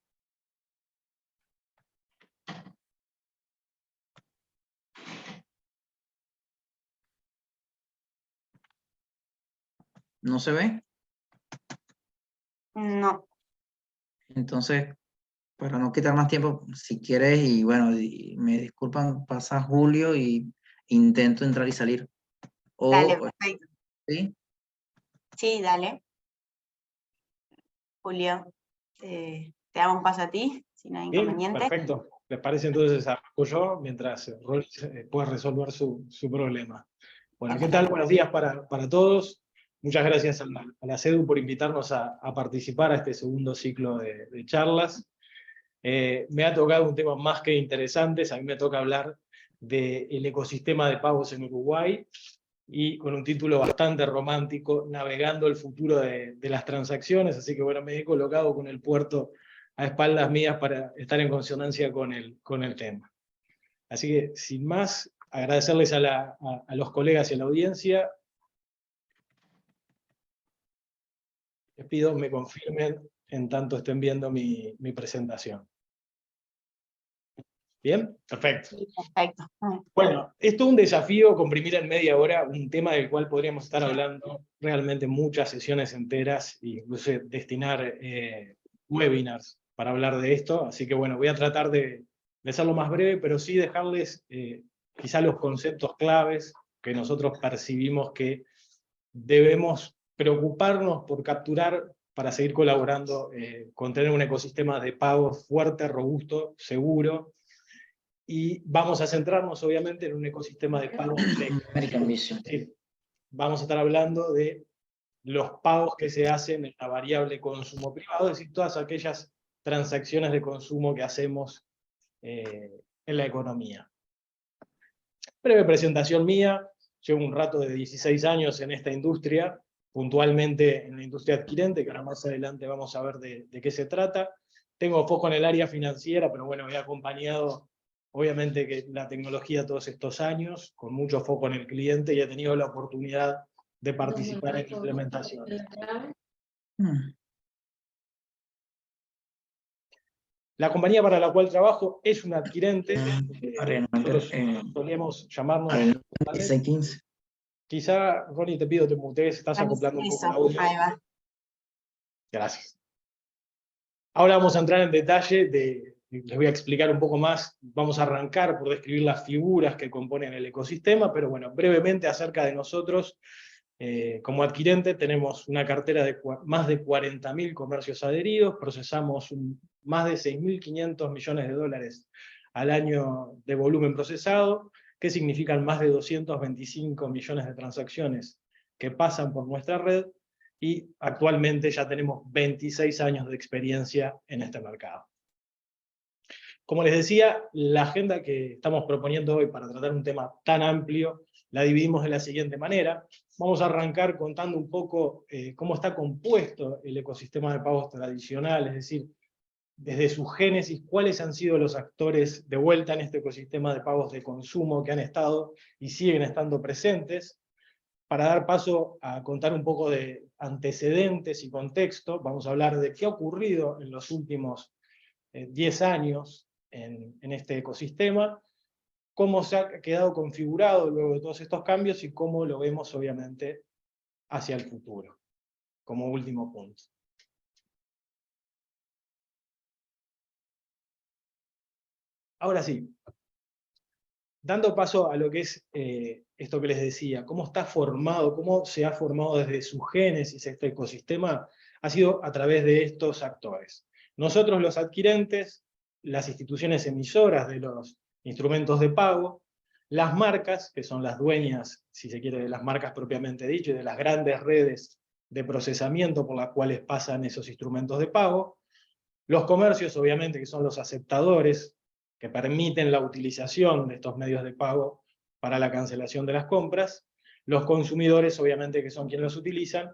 ¿No se ve? No. Entonces, para no quitar más tiempo, si quieres, y bueno, me disculpan, pasa Julio y intento entrar y salir. Dale, perfecto. ¿Sí? Sí, dale. Julio, te damos paso a ti, si no hay Bien, inconveniente. perfecto. ¿Les parece entonces arranco yo mientras Rol puede resolver su problema? Bueno, ¿qué tal? Buenos días para todos. Muchas gracias a la CEDU por invitarnos a participar a este segundo ciclo de charlas. Me ha tocado un tema más que interesante. A mí me toca hablar del ecosistema de pagos en Uruguay y con un título bastante romántico, Navegando el futuro de las transacciones. Así que bueno, me he colocado con el puerto a espaldas mías para estar en consonancia con el tema. Así que, sin más, agradecerles a los colegas y a la audiencia. Les pido me confirmen en tanto estén viendo mi presentación. ¿Bien? Perfecto. Sí, perfecto. Bueno, es todo un desafío comprimir en media hora un tema del cual podríamos estar hablando realmente muchas sesiones enteras, e incluso destinar webinars para hablar de esto, así que bueno, voy a tratar de hacerlo más breve, pero sí dejarles quizá los conceptos claves que nosotros percibimos que debemos preocuparnos por capturar para seguir colaborando con tener un ecosistema de pagos fuerte, robusto, seguro, y vamos a centrarnos obviamente en un ecosistema de pagos American Vision. sí, vamos a estar hablando de los pagos que se hacen en la variable consumo privado, es decir, todas aquellas transacciones de consumo que hacemos en la economía. Breve presentación mía, llevo un rato de 16 años en esta industria, puntualmente en la industria adquirente, que ahora más adelante vamos a ver de qué se trata. Tengo foco en el área financiera, pero bueno, he acompañado obviamente que la tecnología todos estos años, con mucho foco en el cliente, y he tenido la oportunidad de participar en implementaciones. La compañía para la cual trabajo es una adquirente. Nosotros solíamos llamarnos... 1615. Quizá, Ronnie, te pido te mutees, estás acoplando un poco el audio. Ahí va. Gracias. Ahora vamos a entrar en detalle, les voy a explicar un poco más, vamos a arrancar por describir las figuras que componen el ecosistema, pero bueno, brevemente acerca de nosotros. Como adquirente tenemos una cartera de más de 40.000 comercios adheridos, procesamos más de 6.500 millones de dólares al año de volumen procesado, que significan más de 225 millones de transacciones que pasan por nuestra red, y actualmente ya tenemos 26 años de experiencia en este mercado. Como les decía, la agenda que estamos proponiendo hoy para tratar un tema tan amplio, la dividimos de la siguiente manera. Vamos a arrancar contando un poco cómo está compuesto el ecosistema de pagos tradicional, es decir, desde su génesis, cuáles han sido los actores de vuelta en este ecosistema de pagos de consumo que han estado y siguen estando presentes. Para dar paso a contar un poco de antecedentes y contexto, vamos a hablar de qué ha ocurrido en los últimos 10 años en este ecosistema, cómo se ha quedado configurado luego de todos estos cambios y cómo lo vemos obviamente hacia el futuro, como último punto. Ahora sí, dando paso a lo que es esto que les decía, cómo está formado, cómo se ha formado desde su génesis este ecosistema, ha sido a través de estos actores. Nosotros los adquirentes, las instituciones emisoras de los instrumentos de pago, las marcas, que son las dueñas, si se quiere, de las marcas propiamente dicho, y de las grandes redes de procesamiento por las cuales pasan esos instrumentos de pago, los comercios, obviamente, que son los aceptadores, que permiten la utilización de estos medios de pago para la cancelación de las compras, los consumidores, obviamente, que son quienes los utilizan,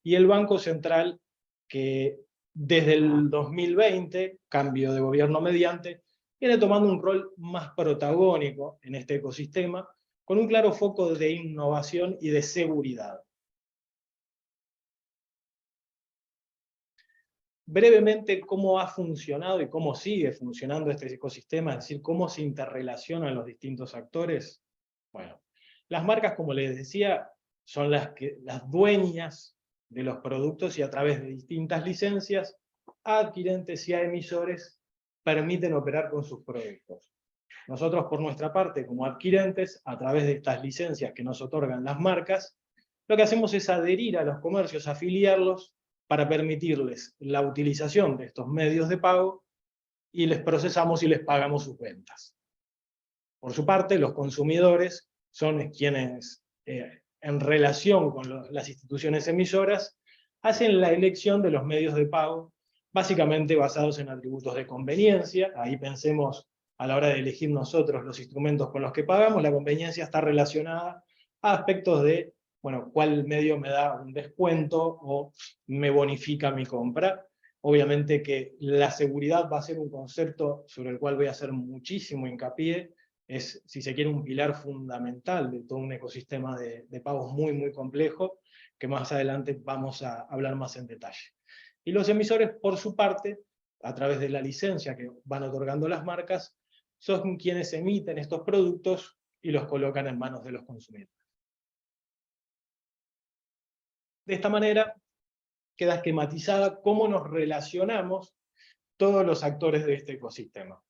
y el Banco Central, que desde el 2020, cambio de gobierno mediante, viene tomando un rol más protagónico en este ecosistema, con un claro foco de innovación y de seguridad. Brevemente, cómo ha funcionado y cómo sigue funcionando este ecosistema, es decir, cómo se interrelacionan los distintos actores. Bueno, las marcas, como les decía, son las dueñas de los productos, y a través de distintas licencias, a adquirentes y a emisores permiten operar con sus productos. Nosotros, por nuestra parte, como adquirentes, a través de estas licencias que nos otorgan las marcas, lo que hacemos es adherir a los comercios, afiliarlos, para permitirles la utilización de estos medios de pago, y les procesamos y les pagamos sus ventas. Por su parte, los consumidores son quienes, en relación con las instituciones emisoras, hacen la elección de los medios de pago, básicamente basados en atributos de conveniencia. Ahí pensemos, a la hora de elegir nosotros los instrumentos con los que pagamos, la conveniencia está relacionada a aspectos de, bueno, cuál medio me da un descuento o me bonifica mi compra. Obviamente que la seguridad va a ser un concepto sobre el cual voy a hacer muchísimo hincapié, es, si se quiere, un pilar fundamental de todo un ecosistema de pagos muy, muy complejo, que más adelante vamos a hablar más en detalle. Y los emisores, por su parte, a través de la licencia que van otorgando las marcas, son quienes emiten estos productos y los colocan en manos de los consumidores. De esta manera queda esquematizada cómo nos relacionamos todos los actores de este ecosistema.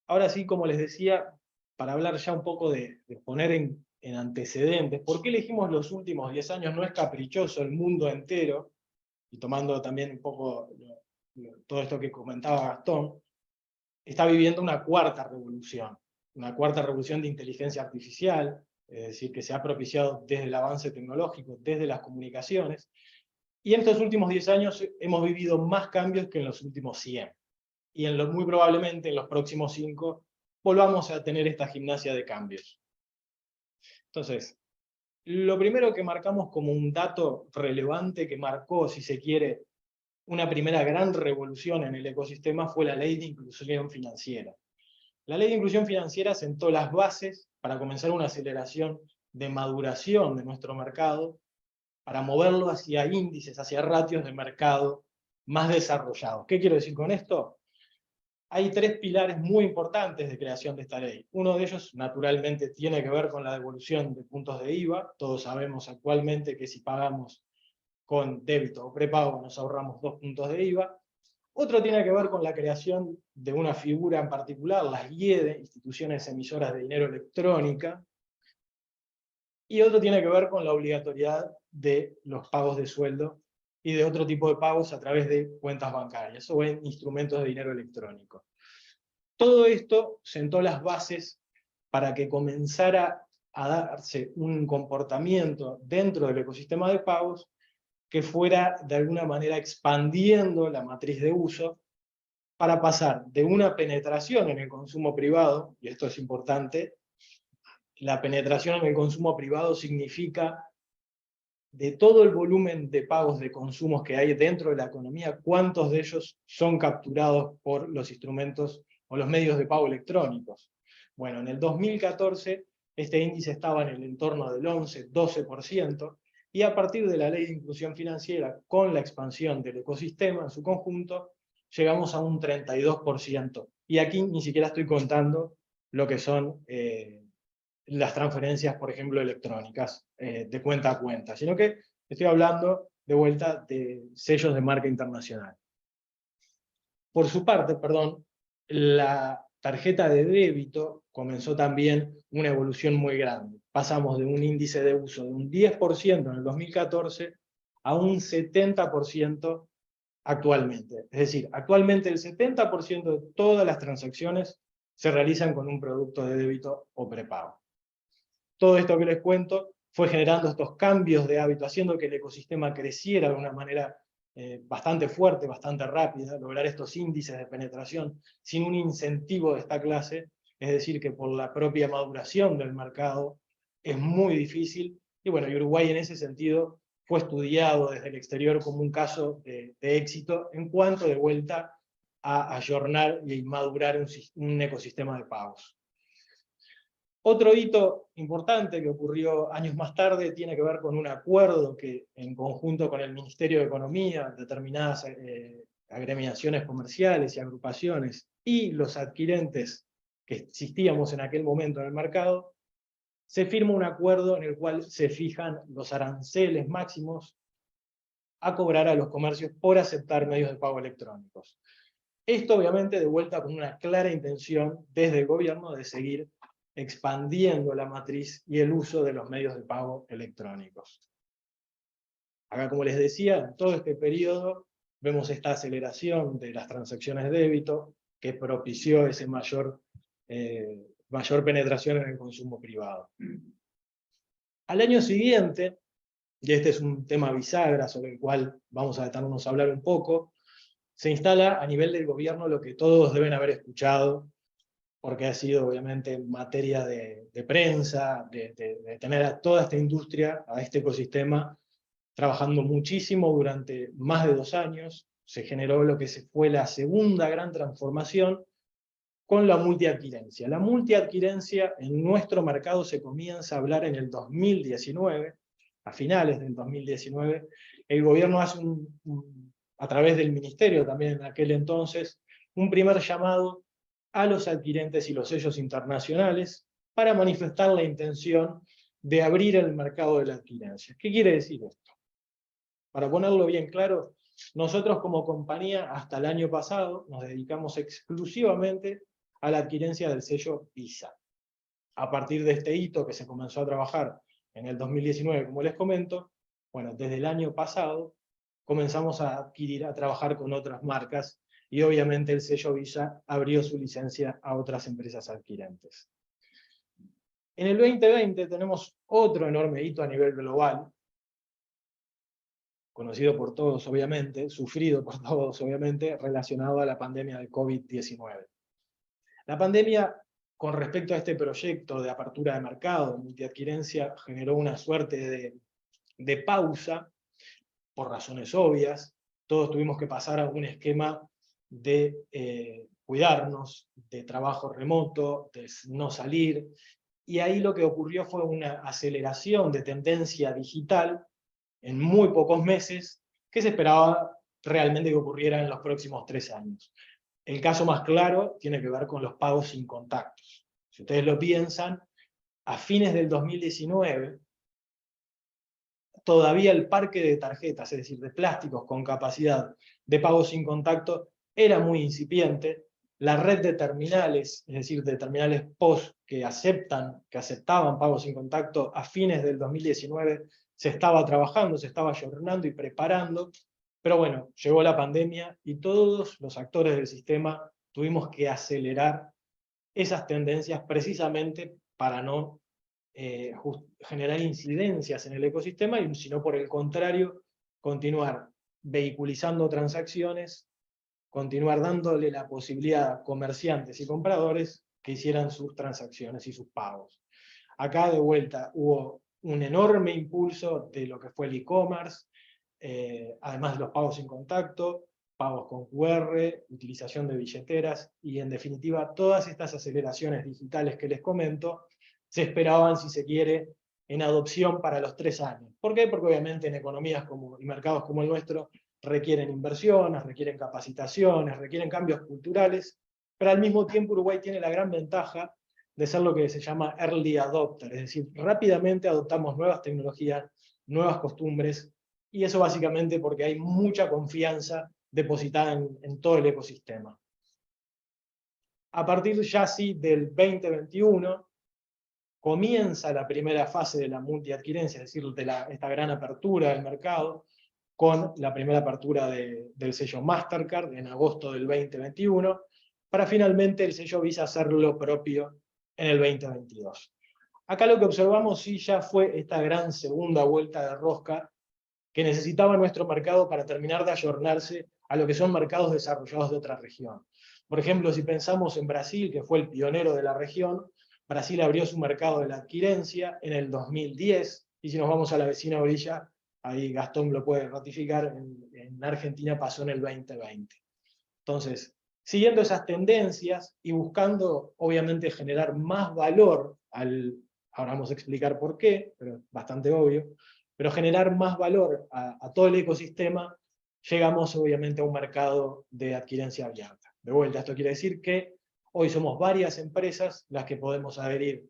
Ahora sí, como les decía, para hablar ya un poco de poner en antecedentes, ¿por qué elegimos los últimos 10 años? No es caprichoso, el mundo entero, y tomando también un poco todo esto que comentaba Gastón, está viviendo una cuarta revolución de inteligencia artificial, es decir, que se ha propiciado desde el avance tecnológico, desde las comunicaciones, y en estos últimos 10 años hemos vivido más cambios que en los últimos 100. Y muy probablemente en los próximos 5 volvamos a tener esta gimnasia de cambios. Entonces, lo primero que marcamos como un dato relevante que marcó, si se quiere, una primera gran revolución en el ecosistema fue la Ley de Inclusión Financiera. La Ley de Inclusión Financiera sentó las bases para comenzar una aceleración de maduración de nuestro mercado, para moverlo hacia índices, hacia ratios de mercado más desarrollados. ¿Qué quiero decir con esto? Hay 3 pilares muy importantes de creación de esta ley. Uno de ellos, naturalmente, tiene que ver con la devolución de puntos de IVA. Todos sabemos actualmente que si pagamos con débito o prepago nos ahorramos 2 puntos de IVA. Otro tiene que ver con la creación de una figura en particular, las IEDE, instituciones emisoras de dinero electrónica. Y otro tiene que ver con la obligatoriedad de los pagos de sueldo y de otro tipo de pagos a través de cuentas bancarias o en instrumentos de dinero electrónico. Todo esto sentó las bases para que comenzara a darse un comportamiento dentro del ecosistema de pagos que fuera de alguna manera expandiendo la matriz de uso para pasar de una penetración en el consumo privado, y esto es importante, la penetración en el consumo privado significa de todo el volumen de pagos de consumos que hay dentro de la economía, cuántos de ellos son capturados por los instrumentos o los medios de pago electrónicos. Bueno, en el 2014 este índice estaba en el entorno del 11-12%, y a partir de la Ley de Inclusión Financiera, con la expansión del ecosistema en su conjunto, llegamos a un 32%. Y aquí ni siquiera estoy contando lo que son las transferencias, por ejemplo, electrónicas, de cuenta a cuenta, sino que estoy hablando de vuelta de sellos de marca internacional. Por su parte, la tarjeta de débito comenzó también una evolución muy grande. Pasamos de un índice de uso de un 10% en el 2014 a un 70% actualmente. Es decir, actualmente el 70% de todas las transacciones se realizan con un producto de débito o prepago. Todo esto que les cuento fue generando estos cambios de hábito, haciendo que el ecosistema creciera de una manera bastante fuerte, bastante rápida, lograr estos índices de penetración sin un incentivo de esta clase, es decir, que por la propia maduración del mercado es muy difícil, y bueno, y Uruguay en ese sentido fue estudiado desde el exterior como un caso de éxito en cuanto de vuelta a ayornar y madurar un ecosistema de pagos. Otro hito importante que ocurrió años más tarde tiene que ver con un acuerdo que, en conjunto con el Ministerio de Economía, determinadas agremiaciones comerciales y agrupaciones, y los adquirentes que existíamos en aquel momento en el mercado, se firma un acuerdo en el cual se fijan los aranceles máximos a cobrar a los comercios por aceptar medios de pago electrónicos. Esto obviamente de vuelta con una clara intención desde el gobierno de seguir expandiendo la matriz y el uso de los medios de pago electrónicos. Acá, como les decía, en todo este periodo vemos esta aceleración de las transacciones de débito que propició ese mayor penetración en el consumo privado. Al año siguiente, y este es un tema bisagra sobre el cual vamos a detenernos a hablar un poco, se instala a nivel del gobierno lo que todos deben haber escuchado, porque ha sido obviamente materia de prensa, de tener a toda esta industria, a este ecosistema, trabajando muchísimo durante más de 2 años. Se generó lo que fue la segunda gran transformación con la multiadquirencia. La multiadquirencia en nuestro mercado se comienza a hablar en el 2019, a finales del 2019, el gobierno hace a través del ministerio también en aquel entonces, un primer llamado a los adquirentes y los sellos internacionales para manifestar la intención de abrir el mercado de la adquirencia. ¿Qué quiere decir esto? Para ponerlo bien claro, nosotros como compañía hasta el año pasado nos dedicamos exclusivamente a la adquirencia del sello Visa. A partir de este hito que se comenzó a trabajar en el 2019, como les comento, bueno, desde el año pasado comenzamos a trabajar con otras marcas, y obviamente el sello Visa abrió su licencia a otras empresas adquirentes. En el 2020 tenemos otro enorme hito a nivel global, conocido por todos obviamente, sufrido por todos obviamente, relacionado a la pandemia de COVID-19. La pandemia, con respecto a este proyecto de apertura de mercado, multiadquirencia, generó una suerte de pausa, por razones obvias. Todos tuvimos que pasar a un esquema de cuidarnos, de trabajo remoto, de no salir, y ahí lo que ocurrió fue una aceleración de tendencia digital en muy pocos meses, que se esperaba realmente que ocurriera en los próximos 3 años. El caso más claro tiene que ver con los pagos sin contactos. Si ustedes lo piensan, a fines del 2019, todavía el parque de tarjetas, es decir, de plásticos con capacidad de pago sin contacto, era muy incipiente. La red de terminales, es decir, de terminales POS que aceptaban pagos sin contacto a fines del 2019, se estaba trabajando, se estaba ayornando y preparando, pero bueno, llegó la pandemia y todos los actores del sistema tuvimos que acelerar esas tendencias precisamente para no generar incidencias en el ecosistema, sino por el contrario, continuar vehiculizando transacciones, continuar dándole la posibilidad a comerciantes y compradores que hicieran sus transacciones y sus pagos. Acá de vuelta hubo un enorme impulso de lo que fue el e-commerce, además de los pagos sin contacto, pagos con QR, utilización de billeteras, y en definitiva todas estas aceleraciones digitales que les comento, se esperaban, si se quiere, en adopción para los 3 años. ¿Por qué? Porque obviamente en economías y mercados como el nuestro requieren inversiones, requieren capacitaciones, requieren cambios culturales, pero al mismo tiempo Uruguay tiene la gran ventaja de ser lo que se llama early adopter, es decir, rápidamente adoptamos nuevas tecnologías, nuevas costumbres, y eso básicamente porque hay mucha confianza depositada en todo el ecosistema. A partir ya sí del 2021, comienza la primera fase de la multiadquirencia, es decir, de esta gran apertura del mercado, con la primera apertura del sello Mastercard en agosto del 2021, para finalmente el sello Visa hacer lo propio en el 2022. Acá lo que observamos sí ya fue esta gran segunda vuelta de rosca que necesitaba nuestro mercado para terminar de ayornarse a lo que son mercados desarrollados de otra región. Por ejemplo, si pensamos en Brasil, que fue el pionero de la región, Brasil abrió su mercado de la adquirencia en el 2010, y si nos vamos a la vecina orilla, ahí Gastón lo puede ratificar, en Argentina pasó en el 2020. Entonces, siguiendo esas tendencias y buscando, obviamente, generar más valor ahora vamos a explicar por qué, pero es bastante obvio, pero generar más valor a todo el ecosistema, llegamos obviamente a un mercado de adquirencia abierta. De vuelta, esto quiere decir que hoy somos varias empresas las que podemos adherir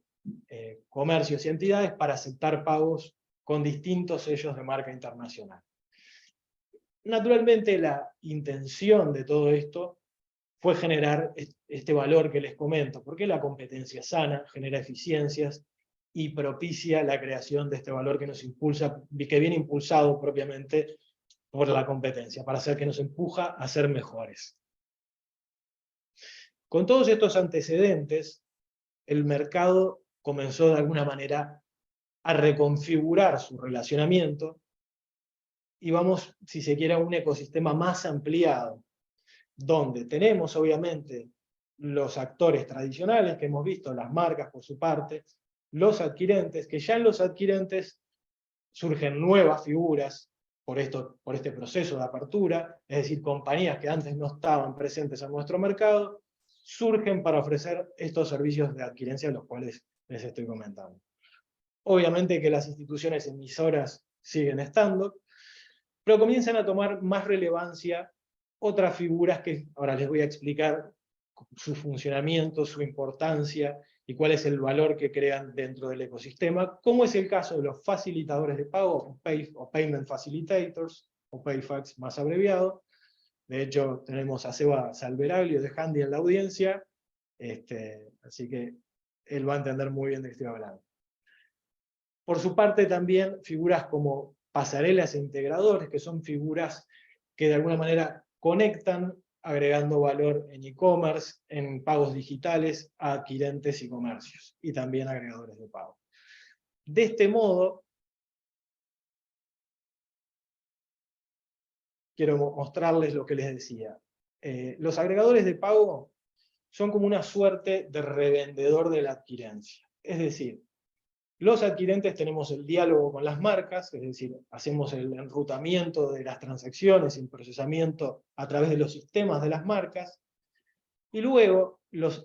comercios y entidades para aceptar pagos con distintos sellos de marca internacional. Naturalmente la intención de todo esto fue generar este valor que les comento, porque la competencia sana genera eficiencias y propicia la creación de este valor que nos impulsa, que viene impulsado propiamente por la competencia, para hacer que nos empuja a ser mejores. Con todos estos antecedentes, el mercado comenzó de alguna manera a reconfigurar su relacionamiento, y vamos, si se quiere, a un ecosistema más ampliado, donde tenemos obviamente los actores tradicionales que hemos visto, las marcas por su parte, los adquirentes, que ya en los adquirentes surgen nuevas figuras por este proceso de apertura, es decir, compañías que antes no estaban presentes en nuestro mercado, surgen para ofrecer estos servicios de adquirencia, los cuales les estoy comentando. Obviamente que las instituciones emisoras siguen estando, pero comienzan a tomar más relevancia otras figuras que ahora les voy a explicar su funcionamiento, su importancia y cuál es el valor que crean dentro del ecosistema, como es el caso de los facilitadores de pago, o Payment Facilitators, o PayFacs más abreviado. De hecho, tenemos a Seba Salveraglio de Handy en la audiencia, así que él va a entender muy bien de qué estoy hablando. Por su parte también figuras como pasarelas e integradores, que son figuras que de alguna manera conectan, agregando valor en e-commerce, en pagos digitales, a adquirentes y comercios, y también agregadores de pago. De este modo, quiero mostrarles lo que les decía. Los agregadores de pago son como una suerte de revendedor de la adquirencia. Es decir, los adquirentes tenemos el diálogo con las marcas, es decir, hacemos el enrutamiento de las transacciones y el procesamiento a través de los sistemas de las marcas, y luego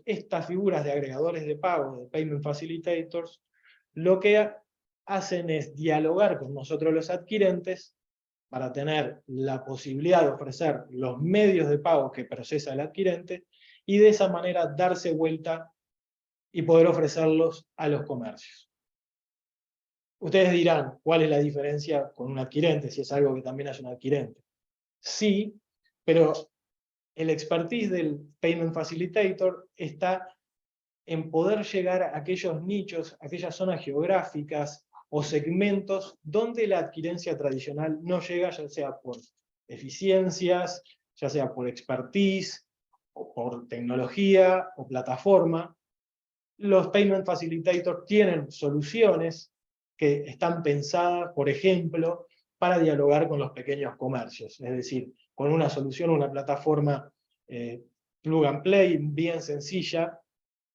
estas figuras de agregadores de pago, de Payment Facilitators, lo que hacen es dialogar con nosotros los adquirentes para tener la posibilidad de ofrecer los medios de pago que procesa el adquirente, y de esa manera darse vuelta y poder ofrecerlos a los comercios. Ustedes dirán, ¿cuál es la diferencia con un adquirente, si es algo que también hace un adquirente? Sí, pero el expertise del Payment Facilitator está en poder llegar a aquellos nichos, aquellas zonas geográficas o segmentos donde la adquirencia tradicional no llega, ya sea por eficiencias, ya sea por expertise, o por tecnología, o plataforma. Los Payment Facilitators tienen soluciones que están pensadas, por ejemplo, para dialogar con los pequeños comercios, es decir, con una solución, una plataforma plug and play, bien sencilla,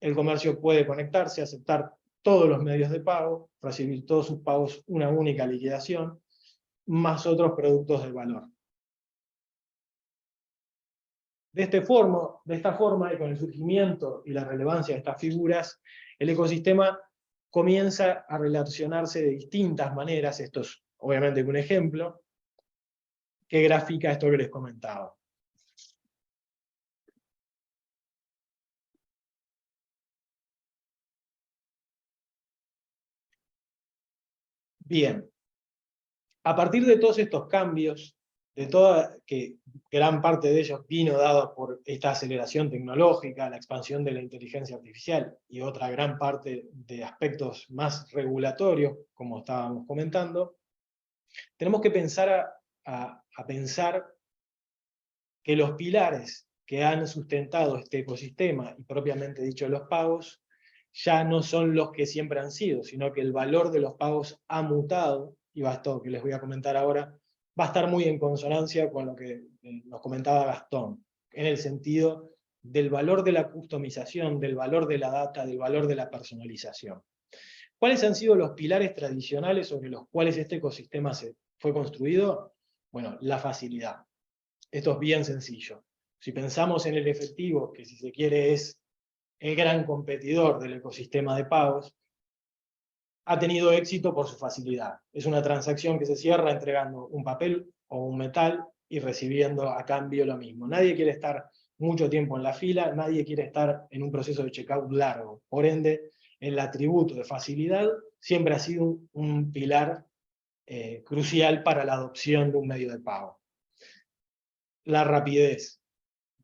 el comercio puede conectarse, aceptar todos los medios de pago, recibir todos sus pagos, una única liquidación, más otros productos de valor. De esta forma, y con el surgimiento y la relevancia de estas figuras, el ecosistema comienza a relacionarse de distintas maneras. Esto es obviamente un ejemplo que grafica esto que les comentaba. Bien, a partir de todos estos cambios, que gran parte de ellos vino dado por esta aceleración tecnológica, la expansión de la inteligencia artificial, y otra gran parte de aspectos más regulatorios, como estábamos comentando, tenemos que pensar a pensar que los pilares que han sustentado este ecosistema, y propiamente dicho los pagos, ya no son los que siempre han sido, sino que el valor de los pagos ha mutado, y esto que les voy a comentar ahora, va a estar muy en consonancia con lo que nos comentaba Gastón, en el sentido del valor de la customización, del valor de la data, del valor de la personalización. ¿Cuáles han sido los pilares tradicionales sobre los cuales este ecosistema se fue construido? Bueno, la facilidad. Esto es bien sencillo. Si pensamos en el efectivo, que si se quiere es el gran competidor del ecosistema de pagos, ha tenido éxito por su facilidad. Es una transacción que se cierra entregando un papel o un metal y recibiendo a cambio lo mismo. Nadie quiere estar mucho tiempo en la fila, nadie quiere estar en un proceso de checkout largo. Por ende, el atributo de facilidad siempre ha sido un pilar crucial para la adopción de un medio de pago. La rapidez.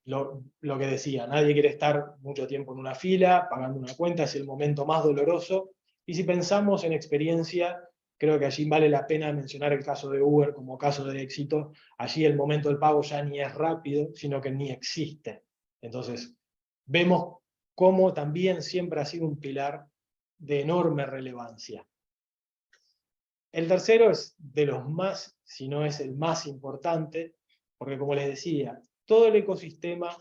Lo que decía, nadie quiere estar mucho tiempo en una fila, pagando una cuenta, es el momento más doloroso. Y si pensamos en experiencia, creo que allí vale la pena mencionar el caso de Uber como caso de éxito. Allí el momento del pago ya ni es rápido, sino que ni existe. Entonces, vemos cómo también siempre ha sido un pilar de enorme relevancia. El tercero es de los más, si no es el más importante, porque como les decía, todo el ecosistema,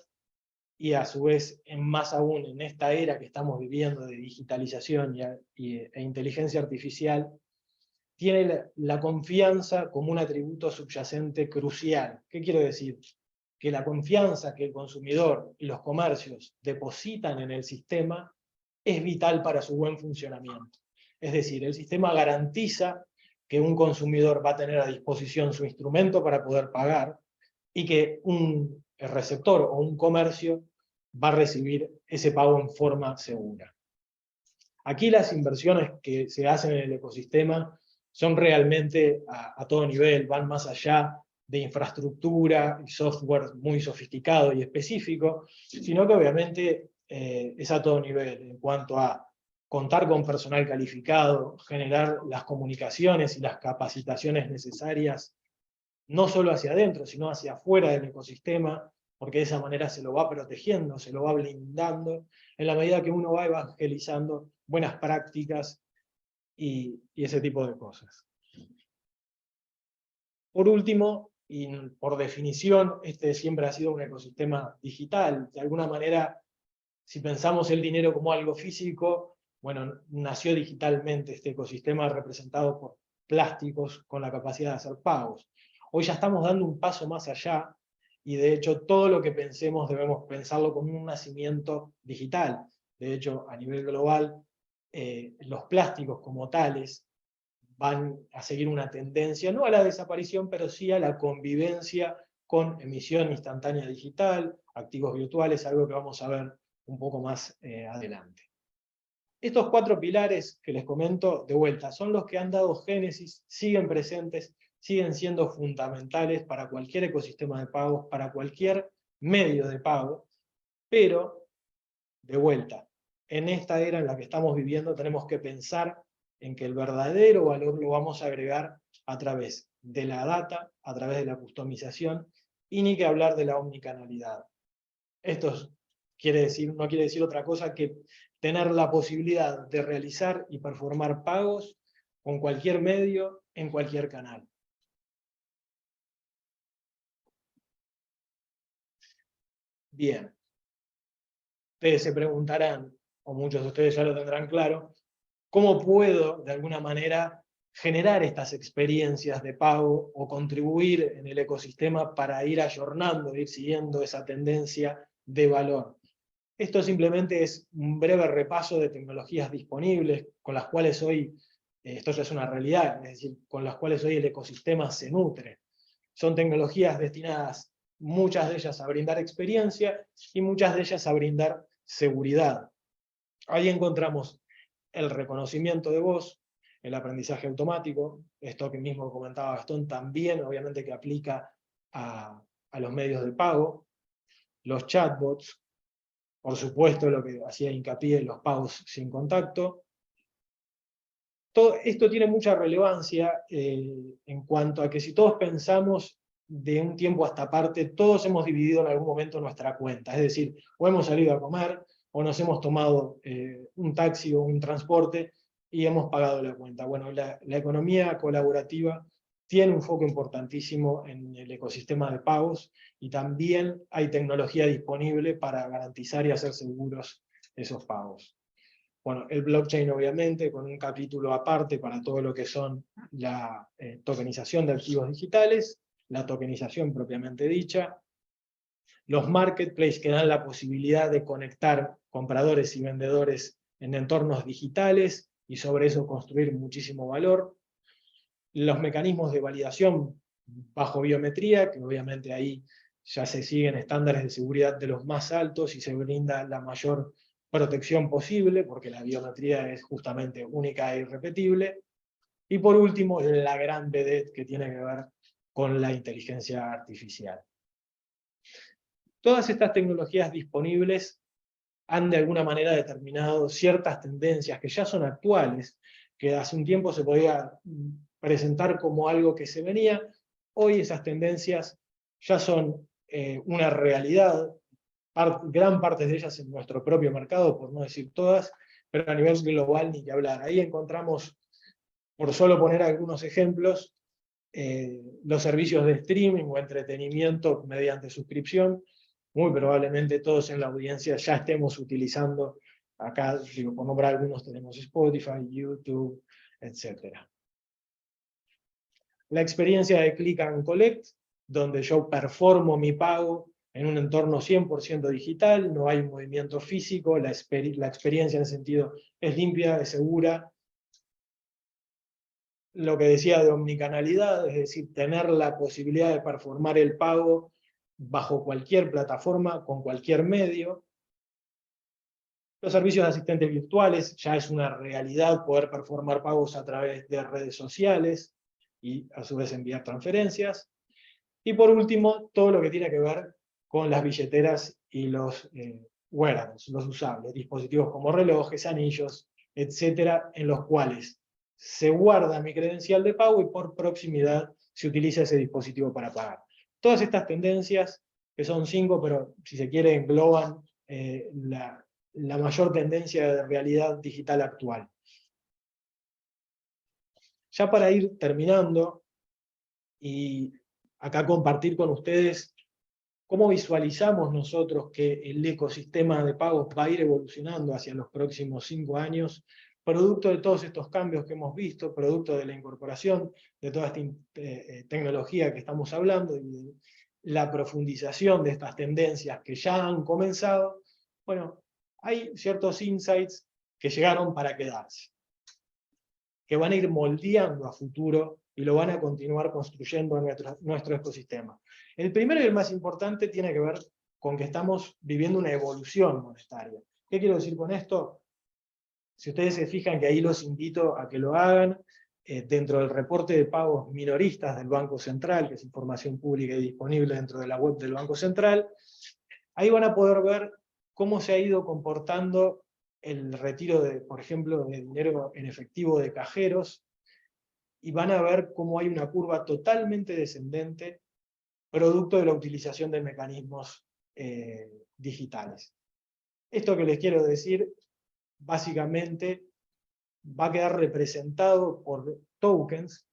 y a su vez, más aún en esta era que estamos viviendo de digitalización e inteligencia artificial, tiene la confianza como un atributo subyacente crucial. ¿Qué quiero decir? Que la confianza que el consumidor y los comercios depositan en el sistema es vital para su buen funcionamiento. Es decir, el sistema garantiza que un consumidor va a tener a disposición su instrumento para poder pagar, y que un receptor o un comercio va a recibir ese pago en forma segura. Aquí las inversiones que se hacen en el ecosistema son realmente a todo nivel, van más allá de infraestructura y software muy sofisticado y específico, sino que obviamente es a todo nivel, en cuanto a contar con personal calificado, generar las comunicaciones y las capacitaciones necesarias, no solo hacia adentro, sino hacia afuera del ecosistema, porque de esa manera se lo va protegiendo, se lo va blindando, en la medida que uno va evangelizando buenas prácticas y ese tipo de cosas. Por último, y por definición, este siempre ha sido un ecosistema digital. De alguna manera, si pensamos el dinero como algo físico, bueno, nació digitalmente este ecosistema representado por plásticos con la capacidad de hacer pagos. Hoy ya estamos dando un paso más allá, y de hecho todo lo que pensemos debemos pensarlo como un nacimiento digital. De hecho, a nivel global, los plásticos como tales van a seguir una tendencia, no a la desaparición, pero sí a la convivencia con emisión instantánea digital, activos virtuales, algo que vamos a ver un poco más adelante. Estos 4 pilares que les comento, de vuelta, son los que han dado génesis, siguen presentes, siguen siendo fundamentales para cualquier ecosistema de pagos, para cualquier medio de pago, pero, de vuelta, en esta era en la que estamos viviendo tenemos que pensar en que el verdadero valor lo vamos a agregar a través de la data, a través de la customización, y ni que hablar de la omnicanalidad. Esto no quiere decir otra cosa que tener la posibilidad de realizar y performar pagos con cualquier medio, en cualquier canal. Bien. Ustedes se preguntarán, o muchos de ustedes ya lo tendrán claro, ¿cómo puedo, de alguna manera, generar estas experiencias de pago o contribuir en el ecosistema para ir ayornando, ir siguiendo esa tendencia de valor? Esto simplemente es un breve repaso de tecnologías disponibles con las cuales hoy, esto ya es una realidad, es decir, con las cuales hoy el ecosistema se nutre. Son tecnologías destinadas, muchas de ellas a brindar experiencia y muchas de ellas a brindar seguridad. Ahí encontramos el reconocimiento de voz, el aprendizaje automático, esto que mismo comentaba Gastón, también obviamente que aplica a los medios de pago, los chatbots, por supuesto lo que hacía hincapié en los pagos sin contacto. Todo esto tiene mucha relevancia en cuanto a que si todos pensamos de un tiempo a esta parte, todos hemos dividido en algún momento nuestra cuenta, es decir, o hemos salido a comer, o nos hemos tomado un taxi o un transporte y hemos pagado la cuenta. Bueno, la economía colaborativa tiene un foco importantísimo en el ecosistema de pagos, y también hay tecnología disponible para garantizar y hacer seguros esos pagos. Bueno, el blockchain obviamente, con un capítulo aparte para todo lo que son la tokenización de activos digitales, la tokenización propiamente dicha, los marketplaces que dan la posibilidad de conectar compradores y vendedores en entornos digitales, y sobre eso construir muchísimo valor, los mecanismos de validación bajo biometría, que obviamente ahí ya se siguen estándares de seguridad de los más altos y se brinda la mayor protección posible, porque la biometría es justamente única e irrepetible. Y por último, la gran vedette que tiene que ver con la inteligencia artificial. Todas estas tecnologías disponibles han de alguna manera determinado ciertas tendencias que ya son actuales, que hace un tiempo se podía presentar como algo que se venía. Hoy esas tendencias ya son una realidad, gran parte de ellas en nuestro propio mercado, por no decir todas, pero a nivel global ni que hablar. Ahí encontramos, por solo poner algunos ejemplos, los servicios de streaming o entretenimiento mediante suscripción. Muy probablemente todos en la audiencia ya estemos utilizando, acá, digo, por nombrar algunos, tenemos Spotify, YouTube, etc. La experiencia de Click and Collect, donde yo performo mi pago en un entorno 100% digital, no hay un movimiento físico, la experiencia en ese sentido es limpia, es segura. lo que decía de omnicanalidad, es decir, tener la posibilidad de performar el pago bajo cualquier plataforma, con cualquier medio. Los servicios de asistentes virtuales, ya es una realidad poder performar pagos a través de redes sociales y a su vez enviar transferencias. Y por último, todo lo que tiene que ver con las billeteras y los wearables, los usables, dispositivos como relojes, anillos, etcétera, en los cuales se guarda mi credencial de pago y por proximidad se utiliza ese dispositivo para pagar. Todas estas tendencias, que son 5, pero si se quiere engloban la mayor tendencia de realidad digital actual. Ya para ir terminando, y acá compartir con ustedes cómo visualizamos nosotros que el ecosistema de pagos va a ir evolucionando hacia los próximos 5 años, producto de todos estos cambios que hemos visto, producto de la incorporación de toda esta tecnología que estamos hablando, y de la profundización de estas tendencias que ya han comenzado. Bueno, hay ciertos insights que llegaron para quedarse, que van a ir moldeando a futuro y lo van a continuar construyendo en nuestro ecosistema. El primero y el más importante tiene que ver con que estamos viviendo una evolución monetaria. ¿Qué quiero decir con esto? Si ustedes se fijan, que ahí los invito a que lo hagan, dentro del reporte de pagos minoristas del Banco Central, que es información pública y disponible dentro de la web del Banco Central, ahí van a poder ver cómo se ha ido comportando el retiro, por ejemplo, de dinero en efectivo de cajeros, y van a ver cómo hay una curva totalmente descendente, producto de la utilización de mecanismos digitales. Esto que les quiero decir, básicamente, va a quedar representado por tokens.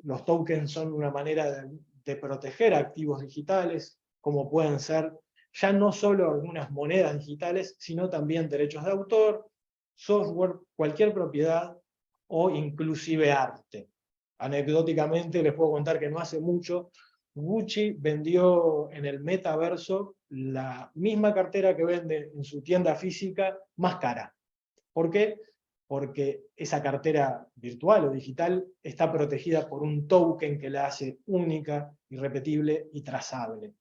Los tokens son una manera de proteger activos digitales, como pueden ser ya no solo algunas monedas digitales, sino también derechos de autor, software, cualquier propiedad, o inclusive arte. Anecdóticamente les puedo contar que no hace mucho, Gucci vendió en el metaverso la misma cartera que vende en su tienda física más cara. ¿Por qué? Porque esa cartera virtual o digital está protegida por un token que la hace única, irrepetible y trazable.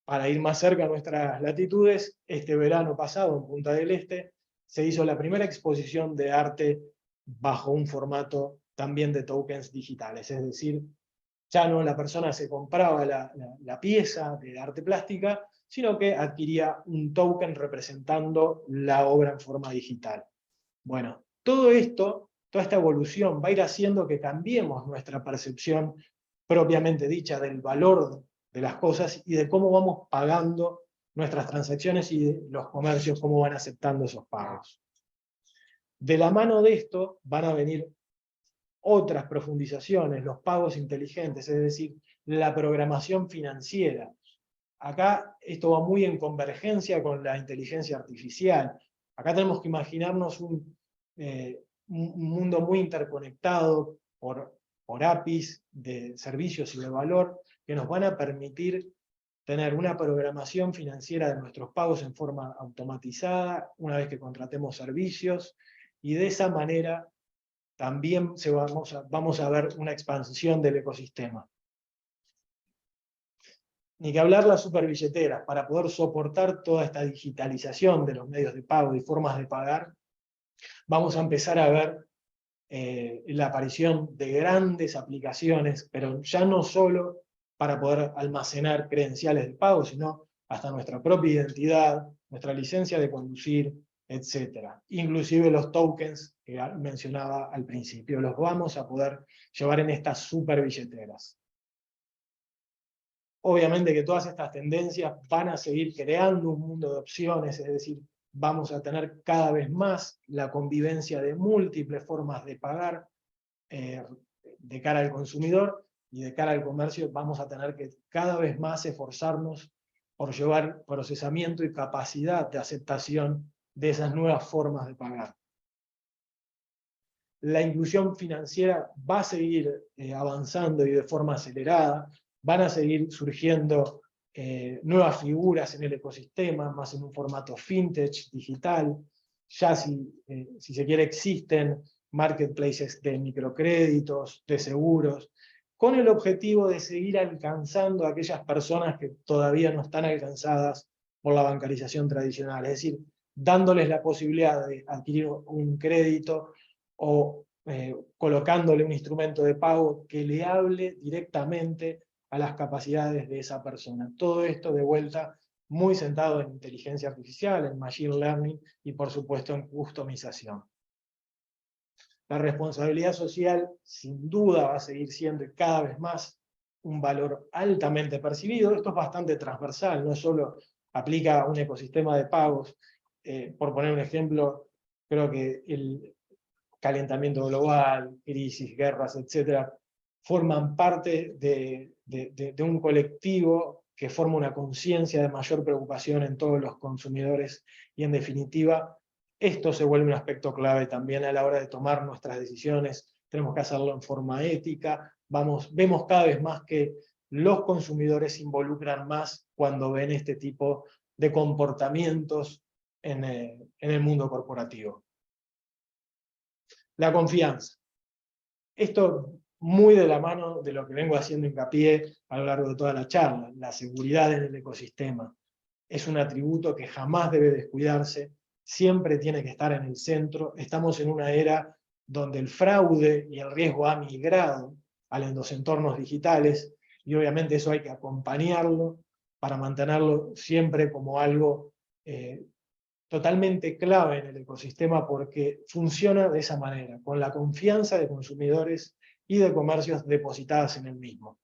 Para ir más cerca a nuestras latitudes, este verano pasado en Punta del Este se hizo la primera exposición de arte bajo un formato también de tokens digitales, es decir, ya no la persona se compraba la pieza de arte plástica, sino que adquiría un token representando la obra en forma digital. Bueno, todo esto, toda esta evolución va a ir haciendo que cambiemos nuestra percepción propiamente dicha del valor de las cosas y de cómo vamos pagando nuestras transacciones y de los comercios, cómo van aceptando esos pagos. De la mano de esto van a venir otras profundizaciones, los pagos inteligentes, es decir, la programación financiera. Acá esto va muy en convergencia con la inteligencia artificial. Acá tenemos que imaginarnos un mundo muy interconectado por APIs de servicios y de valor que nos van a permitir tener una programación financiera de nuestros pagos en forma automatizada, una vez que contratemos servicios, y de esa manera también vamos a ver una expansión del ecosistema. Ni que hablar las superbilleteras, para poder soportar toda esta digitalización de los medios de pago y formas de pagar, vamos a empezar a ver la aparición de grandes aplicaciones, pero ya no solo para poder almacenar credenciales de pago, sino hasta nuestra propia identidad, nuestra licencia de conducir, etc. Inclusive los tokens que mencionaba al principio, los vamos a poder llevar en estas superbilleteras. Obviamente que todas estas tendencias van a seguir creando un mundo de opciones, es decir, vamos a tener cada vez más la convivencia de múltiples formas de pagar de cara al consumidor, y de cara al comercio vamos a tener que cada vez más esforzarnos por llevar procesamiento y capacidad de aceptación de esas nuevas formas de pagar. La inclusión financiera va a seguir avanzando y de forma acelerada, van a seguir surgiendo nuevas figuras en el ecosistema, más en un formato fintech, digital. Ya si se quiere existen marketplaces de microcréditos, de seguros, con el objetivo de seguir alcanzando a aquellas personas que todavía no están alcanzadas por la bancarización tradicional, es decir, dándoles la posibilidad de adquirir un crédito o colocándole un instrumento de pago que le hable directamente a las capacidades de esa persona. Todo esto de vuelta muy centrado en inteligencia artificial, en machine learning y por supuesto en customización. La responsabilidad social sin duda va a seguir siendo y cada vez más un valor altamente percibido. Esto es bastante transversal, no solo aplica a un ecosistema de pagos. Por poner un ejemplo, creo que el calentamiento global, crisis, guerras, etcétera, forman parte de un colectivo que forma una conciencia de mayor preocupación en todos los consumidores y en definitiva esto se vuelve un aspecto clave también a la hora de tomar nuestras decisiones. Tenemos que hacerlo en forma ética. Vemos cada vez más que los consumidores se involucran más cuando ven este tipo de comportamientos en el mundo corporativo. La confianza. Esto muy de la mano de lo que vengo haciendo hincapié a lo largo de toda la charla. La seguridad en el ecosistema es un atributo que jamás debe descuidarse, siempre tiene que estar en el centro. Estamos en una era donde el fraude y el riesgo ha migrado a los entornos digitales, y obviamente eso hay que acompañarlo para mantenerlo siempre como algo totalmente clave en el ecosistema, porque funciona de esa manera, con la confianza de consumidores y de comercios depositadas en el mismo.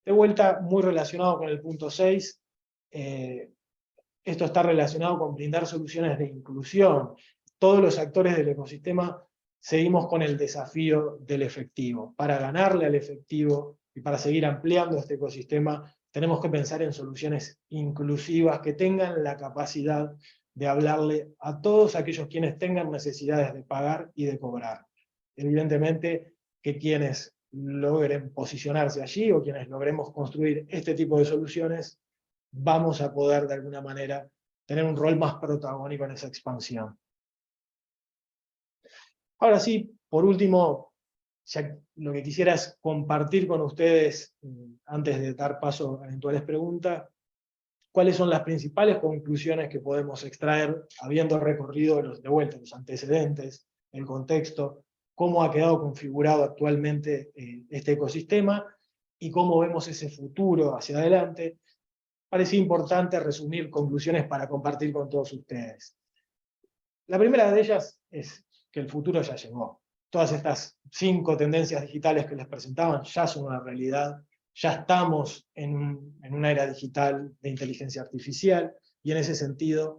De vuelta, muy relacionado con el punto 6, esto está relacionado con brindar soluciones de inclusión. Todos los actores del ecosistema seguimos con el desafío del efectivo. Para ganarle al efectivo y para seguir ampliando este ecosistema, tenemos que pensar en soluciones inclusivas que tengan la capacidad de hablarle a todos aquellos quienes tengan necesidades de pagar y de cobrar. Evidentemente que quienes logren posicionarse allí o quienes logremos construir este tipo de soluciones, vamos a poder de alguna manera tener un rol más protagónico en esa expansión. Ahora sí, por último, ya lo que quisiera es compartir con ustedes, antes de dar paso a eventuales preguntas, cuáles son las principales conclusiones que podemos extraer habiendo recorrido de vuelta los antecedentes, el contexto, cómo ha quedado configurado actualmente este ecosistema y cómo vemos ese futuro hacia adelante. Parece importante resumir conclusiones para compartir con todos ustedes. La primera de ellas es que el futuro ya llegó. Todas estas 5 tendencias digitales que les presentaban ya son una realidad, ya estamos en una era digital de inteligencia artificial, y en ese sentido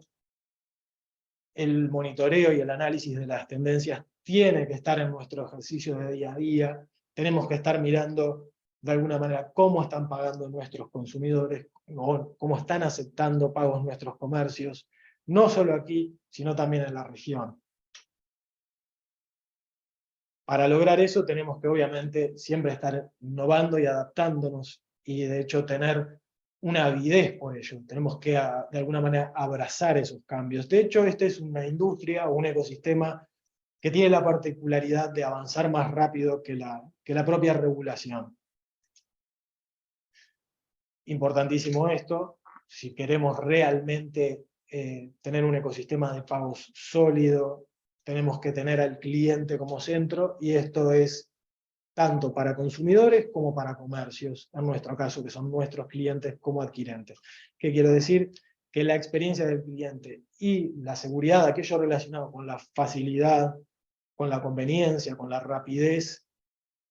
el monitoreo y el análisis de las tendencias tiene que estar en nuestro ejercicio de día a día. Tenemos que estar mirando de alguna manera cómo están pagando nuestros consumidores, cómo están aceptando pagos nuestros comercios, no solo aquí, sino también en la región. Para lograr eso tenemos que obviamente siempre estar innovando y adaptándonos, y de hecho tener una avidez por ello. Tenemos que de alguna manera abrazar esos cambios. De hecho, esta es una industria o un ecosistema que tiene la particularidad de avanzar más rápido que la propia regulación. Importantísimo esto, si queremos realmente tener un ecosistema de pagos sólido, tenemos que tener al cliente como centro, y esto es tanto para consumidores como para comercios, en nuestro caso, que son nuestros clientes como adquirentes. ¿Qué quiero decir? Que la experiencia del cliente y la seguridad, aquello relacionado con la facilidad, con la conveniencia, con la rapidez,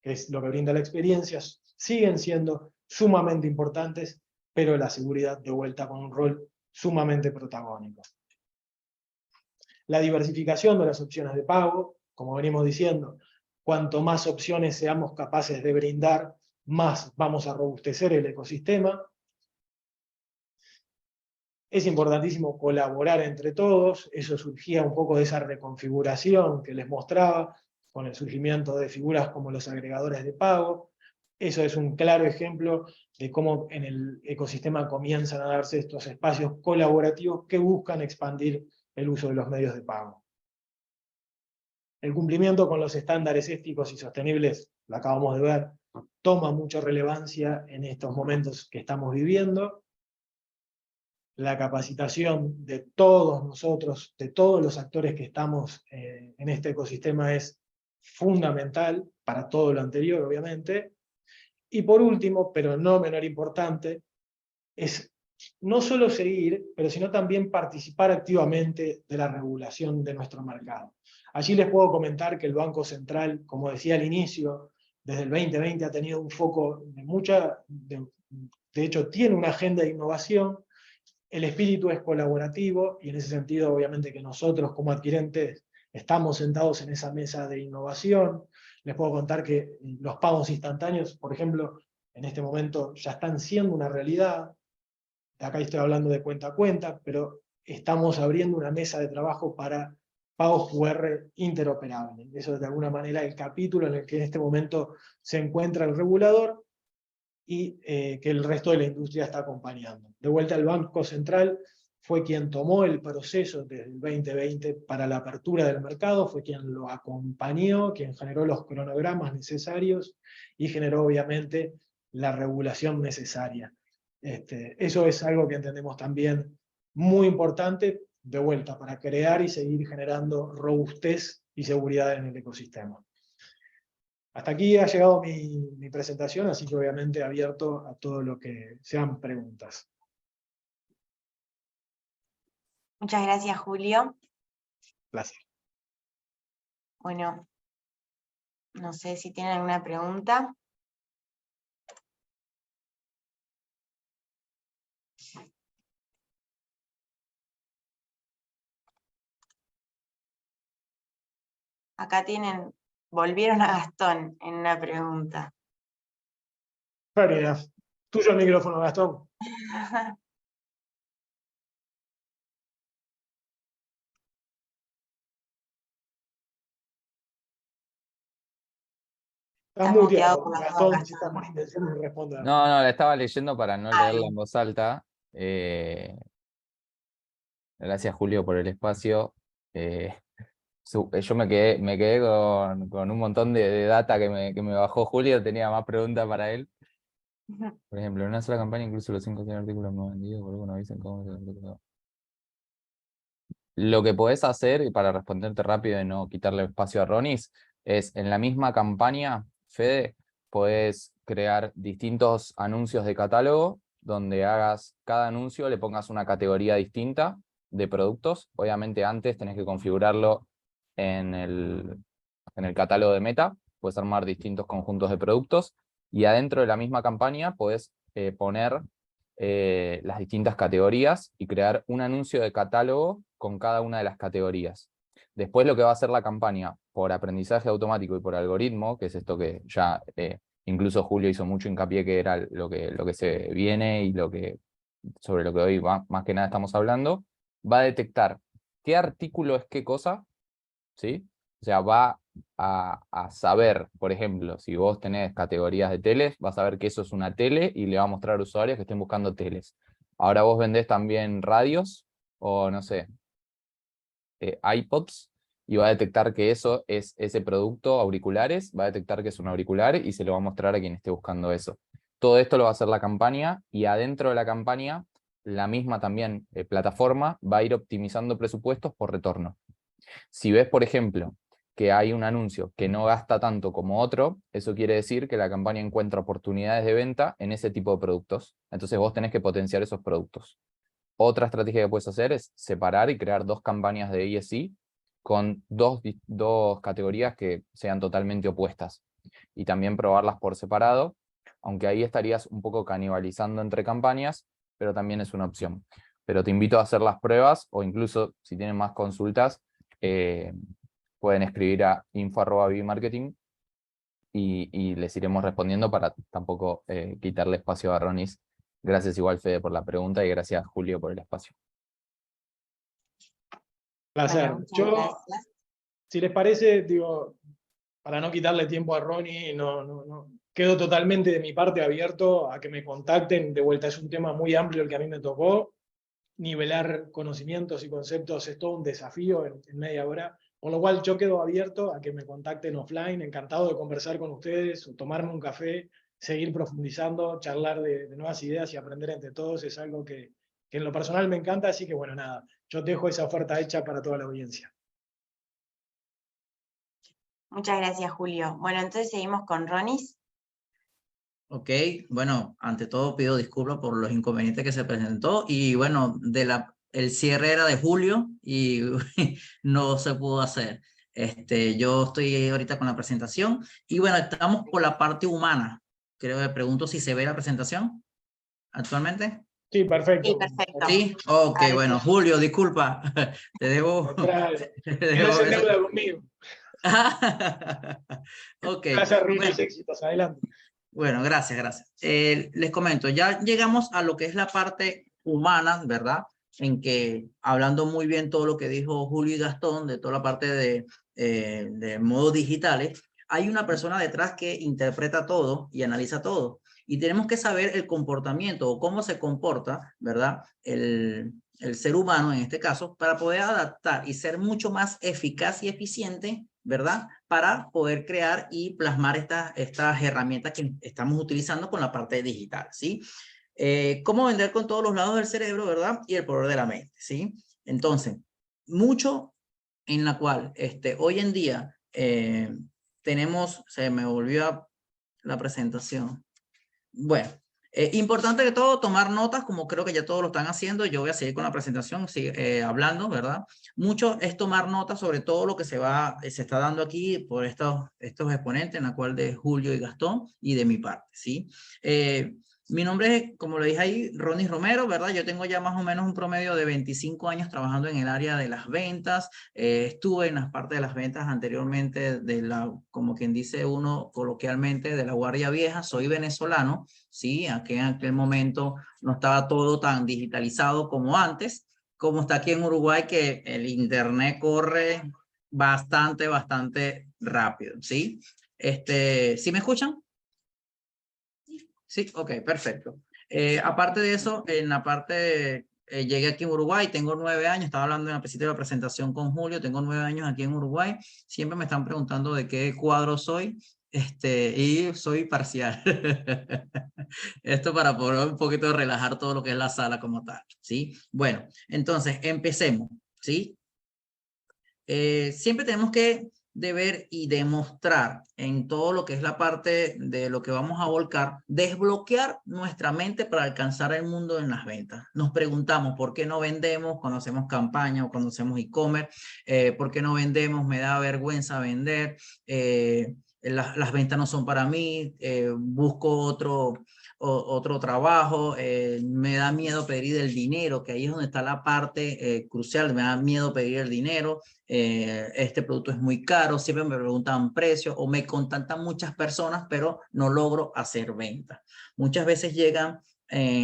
que es lo que brinda la experiencia, siguen siendo sumamente importantes, pero la seguridad de vuelta con un rol sumamente protagónico. La diversificación de las opciones de pago, como venimos diciendo, cuanto más opciones seamos capaces de brindar, más vamos a robustecer el ecosistema. Es importantísimo colaborar entre todos, eso surgía un poco de esa reconfiguración que les mostraba, con el surgimiento de figuras como los agregadores de pago. Eso es un claro ejemplo de cómo en el ecosistema comienzan a darse estos espacios colaborativos que buscan expandir el uso de los medios de pago. El cumplimiento con los estándares éticos y sostenibles, lo acabamos de ver, toma mucha relevancia en estos momentos que estamos viviendo. La capacitación de todos nosotros, de todos los actores que estamos en este ecosistema es fundamental para todo lo anterior, obviamente. Y por último, pero no menor importante, es no solo seguir, pero sino también participar activamente de la regulación de nuestro mercado. Allí les puedo comentar que el Banco Central, como decía al inicio, desde el 2020 ha tenido un foco de hecho tiene una agenda de innovación. El espíritu es colaborativo y en ese sentido obviamente que nosotros como adquirentes estamos sentados en esa mesa de innovación. Les puedo contar que los pagos instantáneos, por ejemplo, en este momento ya están siendo una realidad. Acá estoy hablando de cuenta a cuenta, pero estamos abriendo una mesa de trabajo para pagos QR interoperables. Eso es de alguna manera el capítulo en el que en este momento se encuentra el regulador y que el resto de la industria está acompañando. De vuelta, el Banco Central fue quien tomó el proceso desde el 2020 para la apertura del mercado, fue quien lo acompañó, quien generó los cronogramas necesarios y generó obviamente la regulación necesaria. Eso es algo que entendemos también muy importante, de vuelta, para crear y seguir generando robustez y seguridad en el ecosistema. Hasta aquí ha llegado mi presentación, así que obviamente abierto a todo lo que sean preguntas. Muchas gracias, Julio. Placer. Bueno, no sé si tienen alguna pregunta. Acá volvieron a Gastón en una pregunta. Fair enough. Tuyo el micrófono, Gastón. Estás muteado, por la Gastón, boca. si estás con intención de responder. No, la estaba leyendo para no leerla en voz alta. Gracias, Julio, por el espacio. Yo me quedé con un montón de data que me bajó Julio, tenía más preguntas para él. Por ejemplo, en una sola campaña, incluso los 5 artículos más vendidos, por algunos dicen cómo se artículo. Lo que podés hacer, y para responderte rápido y no quitarle espacio a Ronis, es en la misma campaña, Fede, podés crear distintos anuncios de catálogo, donde hagas cada anuncio, le pongas una categoría distinta de productos. Obviamente antes tenés que configurarlo en el catálogo de Meta, puedes armar distintos conjuntos de productos, y adentro de la misma campaña podés poner las distintas categorías y crear un anuncio de catálogo con cada una de las categorías. Después lo que va a hacer la campaña por aprendizaje automático y por algoritmo, que es esto que ya incluso Julio hizo mucho hincapié que era lo que se viene y sobre lo que hoy más que nada estamos hablando, va a detectar qué artículo es qué cosa, ¿sí? O sea, va a saber, por ejemplo, si vos tenés categorías de teles, vas a saber que eso es una tele y le va a mostrar a usuarios que estén buscando teles. Ahora vos vendés también radios o, no sé, iPods, y va a detectar que eso es ese producto, auriculares, va a detectar que es un auricular y se lo va a mostrar a quien esté buscando eso. Todo esto lo va a hacer la campaña, y adentro de la campaña, la misma también plataforma va a ir optimizando presupuestos por retorno. Si ves, por ejemplo, que hay un anuncio que no gasta tanto como otro, eso quiere decir que la campaña encuentra oportunidades de venta en ese tipo de productos. Entonces vos tenés que potenciar esos productos. Otra estrategia que puedes hacer es separar y crear 2 campañas de ESI con dos categorías que sean totalmente opuestas. Y también probarlas por separado, aunque ahí estarías un poco canibalizando entre campañas, pero también es una opción. Pero te invito a hacer las pruebas, o incluso si tienen más consultas, pueden escribir a info@vivimarketing y les iremos respondiendo para tampoco quitarle espacio a Ronis. Gracias igual, Fede, por la pregunta, y gracias, Julio, por el espacio. Placer. Bueno, Yo, gracias. si les parece, digo, para no quitarle tiempo a Ronnie, no, quedo totalmente de mi parte abierto a que me contacten. De vuelta, es un tema muy amplio el que a mí me tocó. Nivelar conocimientos y conceptos es todo un desafío en media hora. Con lo cual yo quedo abierto a que me contacten offline, encantado de conversar con ustedes, o tomarme un café, seguir profundizando, charlar de nuevas ideas y aprender entre todos. Es algo que en lo personal me encanta, así que bueno, nada, yo dejo esa oferta hecha para toda la audiencia. Muchas gracias, Julio. Bueno, entonces seguimos con Ronis. Ok, bueno, ante todo pido disculpas por los inconvenientes que se presentó y bueno, el cierre era de julio y no se pudo hacer. Yo estoy ahorita con la presentación y bueno, estamos por la parte humana. Creo que pregunto si se ve la presentación actualmente. Sí, perfecto. Sí, perfecto. Sí, ok, Ahora bueno, sí. Julio, disculpa, te debo. Quedas en deuda conmigo. Ok, Gracias, Ronis, bueno. éxitos, adelante. Bueno, gracias. Les comento, ya llegamos a lo que es la parte humana, ¿verdad? En que, hablando muy bien todo lo que dijo Julio y Gastón, de toda la parte de modos digitales, hay una persona detrás que interpreta todo y analiza todo. Y tenemos que saber el comportamiento o cómo se comporta, ¿verdad? El ser humano en este caso, para poder adaptar y ser mucho más eficaz y eficiente, ¿verdad? Para poder crear y plasmar estas herramientas que estamos utilizando con la parte digital, ¿sí? Cómo vender con todos los lados del cerebro, ¿verdad? Y el poder de la mente, ¿sí? Entonces, mucho en la cual hoy en día tenemos, se me volvió la presentación. Bueno, importante que todo, tomar notas, como creo que ya todos lo están haciendo. Yo voy a seguir con la presentación, hablando, ¿verdad? Mucho es tomar notas sobre todo lo que se está dando aquí por estos exponentes, en la cual de Julio y Gastón, y de mi parte, ¿sí? Mi nombre es, como lo dije ahí, Ronis Romero, ¿verdad? Yo tengo ya más o menos un promedio de 25 años trabajando en el área de las ventas. Estuve en las partes de las ventas anteriormente como quien dice uno coloquialmente, de la guardia vieja. Soy venezolano, ¿sí? Aquí en aquel momento no estaba todo tan digitalizado como antes, como está aquí en Uruguay, que el internet corre bastante rápido, ¿sí? ¿Sí me escuchan? Sí, ok, perfecto. Aparte de eso, en la parte, llegué aquí en Uruguay, tengo 9 años, estaba hablando en la principio de la presentación con Julio, tengo 9 años aquí en Uruguay, siempre me están preguntando de qué cuadro soy, y soy parcial. Esto para poder un poquito relajar todo lo que es la sala como tal, ¿sí? Bueno, entonces, empecemos, ¿sí? Siempre tenemos que deber y demostrar en todo lo que es la parte de lo que vamos a volcar, desbloquear nuestra mente para alcanzar el mundo en las ventas. Nos preguntamos por qué no vendemos cuando hacemos campaña o cuando hacemos e-commerce, por qué no vendemos, me da vergüenza vender, las ventas no son para mí, busco otro trabajo, me da miedo pedir el dinero, que ahí es donde está la parte crucial, me da miedo pedir el dinero, este producto es muy caro, siempre me preguntan precios o me contactan muchas personas, pero no logro hacer ventas. Muchas veces llegan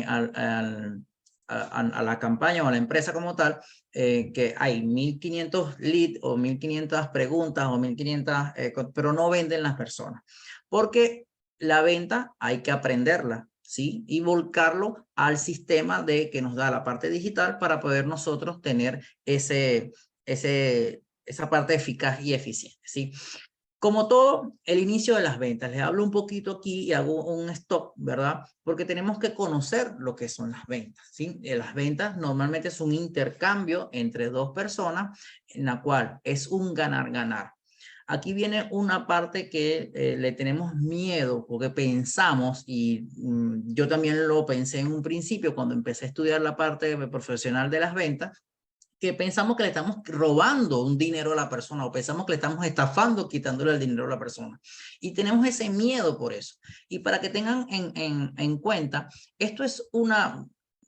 a la campaña o a la empresa como tal, que hay 1500 leads o 1500 preguntas o 1500, pero no venden las personas. Porque la venta hay que aprenderla, ¿sí? Y volcarlo al sistema que nos da la parte digital para poder nosotros tener esa parte eficaz y eficiente, ¿sí? Como todo, el inicio de las ventas. Les hablo un poquito aquí y hago un stop, ¿verdad? Porque tenemos que conocer lo que son las ventas, ¿sí? Las ventas normalmente es un intercambio entre dos personas en la cual es un ganar-ganar. Aquí viene una parte que le tenemos miedo porque pensamos, y yo también lo pensé en un principio cuando empecé a estudiar la parte profesional de las ventas, que pensamos que le estamos robando un dinero a la persona o pensamos que le estamos estafando quitándole el dinero a la persona. Y tenemos ese miedo por eso. Y para que tengan en cuenta, esto es una,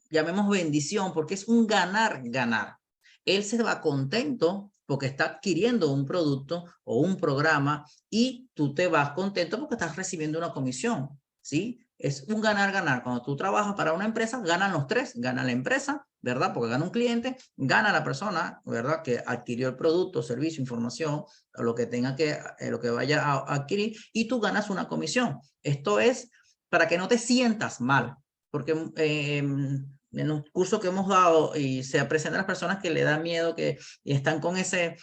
llamemos bendición, porque es un ganar-ganar. Él se va contento porque está adquiriendo un producto o un programa y tú te vas contento porque estás recibiendo una comisión, ¿sí? Es un ganar-ganar. Cuando tú trabajas para una empresa, ganan los tres. Gana la empresa, ¿verdad? Porque gana un cliente, gana la persona, ¿verdad? Que adquirió el producto, servicio, información, o lo que tenga lo que vaya a adquirir, y tú ganas una comisión. Esto es para que no te sientas mal, porque en los cursos que hemos dado y se presentan las personas que le da miedo, que y están con ese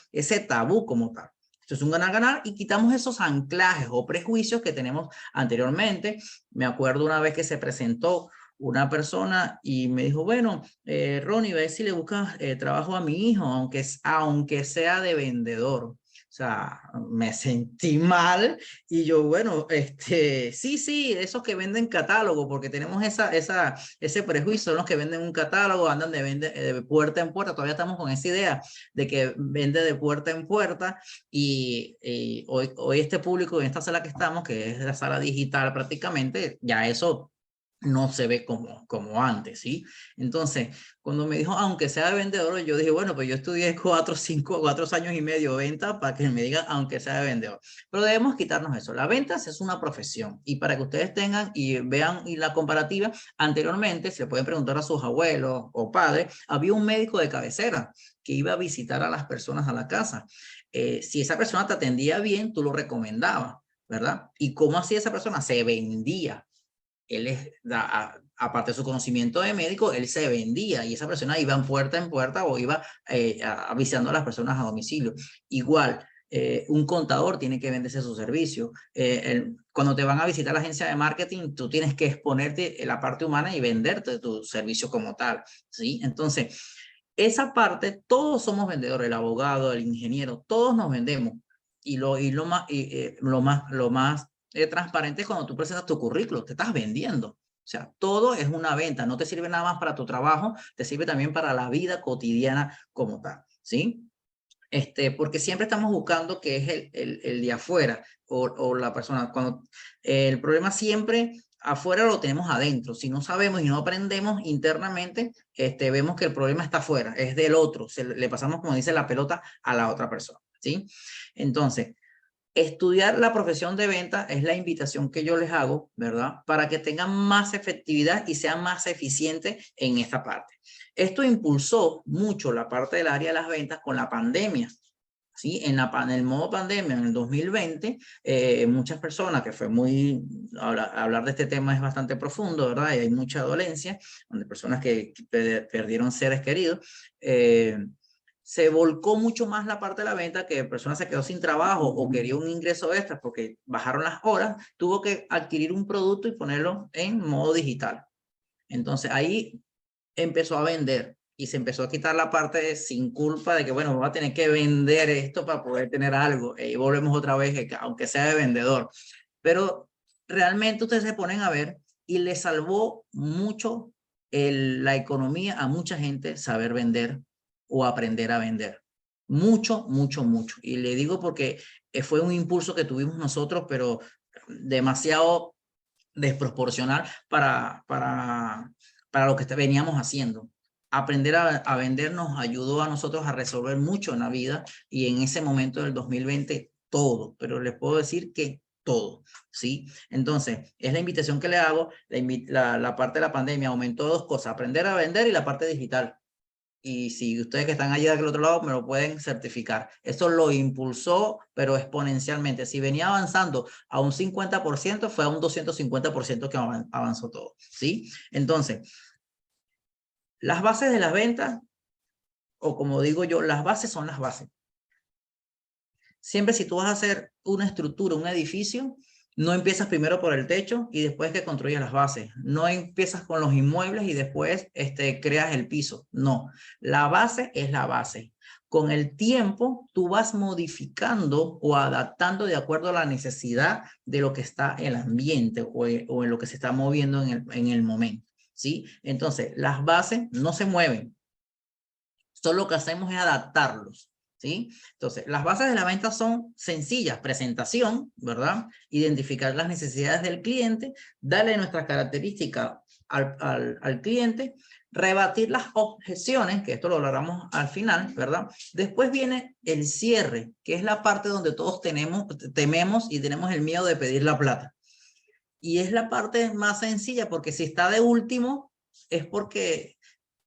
tabú como tal. Esto es un ganar-ganar y quitamos esos anclajes o prejuicios que tenemos anteriormente. Me acuerdo una vez que se presentó una persona y me dijo, bueno, Ronnie, ve si le buscas trabajo a mi hijo, aunque sea de vendedor. O sea, me sentí mal y yo, bueno, sí, esos que venden catálogo, porque tenemos ese prejuicio, son los que venden un catálogo, andan de puerta en puerta, todavía estamos con esa idea de que vende de puerta en puerta y hoy este público en esta sala que estamos, que es la sala digital prácticamente, ya eso no se ve como antes, ¿sí? Entonces, cuando me dijo, aunque sea de vendedor, yo dije, bueno, pues yo estudié 4 años y medio de venta para que me digan, aunque sea de vendedor. Pero debemos quitarnos eso. La venta es una profesión. Y para que ustedes tengan y vean y la comparativa, anteriormente, se pueden preguntar a sus abuelos o padres, había un médico de cabecera que iba a visitar a las personas a la casa. Si esa persona te atendía bien, tú lo recomendabas, ¿verdad? ¿Y cómo hacía esa persona? Se vendía. Aparte de su conocimiento de médico, él se vendía y esa persona iba en puerta o iba avisando a las personas a domicilio. Igual, un contador tiene que venderse su servicio. Cuando te van a visitar la agencia de marketing, tú tienes que exponerte en la parte humana y venderte tu servicio como tal, ¿sí? Entonces, esa parte, todos somos vendedores, el abogado, el ingeniero, todos nos vendemos. Y lo más transparente es cuando tú presentas tu currículo, te estás vendiendo. O sea, todo es una venta, no te sirve nada más para tu trabajo, te sirve también para la vida cotidiana como tal, ¿sí? Porque siempre estamos buscando que es el de afuera o la persona. El problema siempre afuera lo tenemos adentro. Si no sabemos y no aprendemos internamente, vemos que el problema está afuera, es del otro. Le pasamos, como dice, la pelota a la otra persona, ¿sí? Entonces, estudiar la profesión de venta es la invitación que yo les hago, ¿verdad? Para que tengan más efectividad y sean más eficientes en esta parte. Esto impulsó mucho la parte del área de las ventas con la pandemia. ¿Sí? En el modo pandemia, en el 2020, muchas personas, que fue hablar de este tema es bastante profundo, ¿verdad? Y hay mucha dolencia, donde personas que perdieron seres queridos, se volcó mucho más la parte de la venta, que personas se quedó sin trabajo o quería un ingreso extra porque bajaron las horas, tuvo que adquirir un producto y ponerlo en modo digital. Entonces ahí empezó a vender y se empezó a quitar la parte sin culpa de que, bueno, voy a tener que vender esto para poder tener algo. Y volvemos otra vez, aunque sea de vendedor. Pero realmente ustedes se ponen a ver y le salvó mucho la economía a mucha gente saber vender o aprender a vender. Mucho. Y le digo porque fue un impulso que tuvimos nosotros, pero demasiado desproporcional para lo que veníamos haciendo. Aprender a vender nos ayudó a nosotros a resolver mucho en la vida y en ese momento del 2020 todo, pero les puedo decir que todo, ¿sí? Entonces, es la invitación que le hago, la parte de la pandemia aumentó dos cosas, aprender a vender y la parte digital. Y si ustedes que están allá del otro lado me lo pueden certificar. Eso lo impulsó, pero exponencialmente. Si venía avanzando a un 50%, fue a un 250% que avanzó todo, ¿sí? Entonces, las bases de las ventas, o como digo yo, las bases son las bases. Siempre si tú vas a hacer una estructura, un edificio, no empiezas primero por el techo y después que construyes las bases. No empiezas con los inmuebles y después creas el piso. No, la base es la base. Con el tiempo, tú vas modificando o adaptando de acuerdo a la necesidad de lo que está en el ambiente o en lo que se está moviendo en el momento, ¿sí? Entonces, las bases no se mueven. Solo lo que hacemos es adaptarlos. ¿Sí? Entonces, las bases de la venta son sencillas, presentación, ¿verdad? Identificar las necesidades del cliente, darle nuestras características al cliente, rebatir las objeciones, que esto lo hablaremos al final, ¿verdad? Después viene el cierre, que es la parte donde todos tememos y tenemos el miedo de pedir la plata. Y es la parte más sencilla, porque si está de último, es porque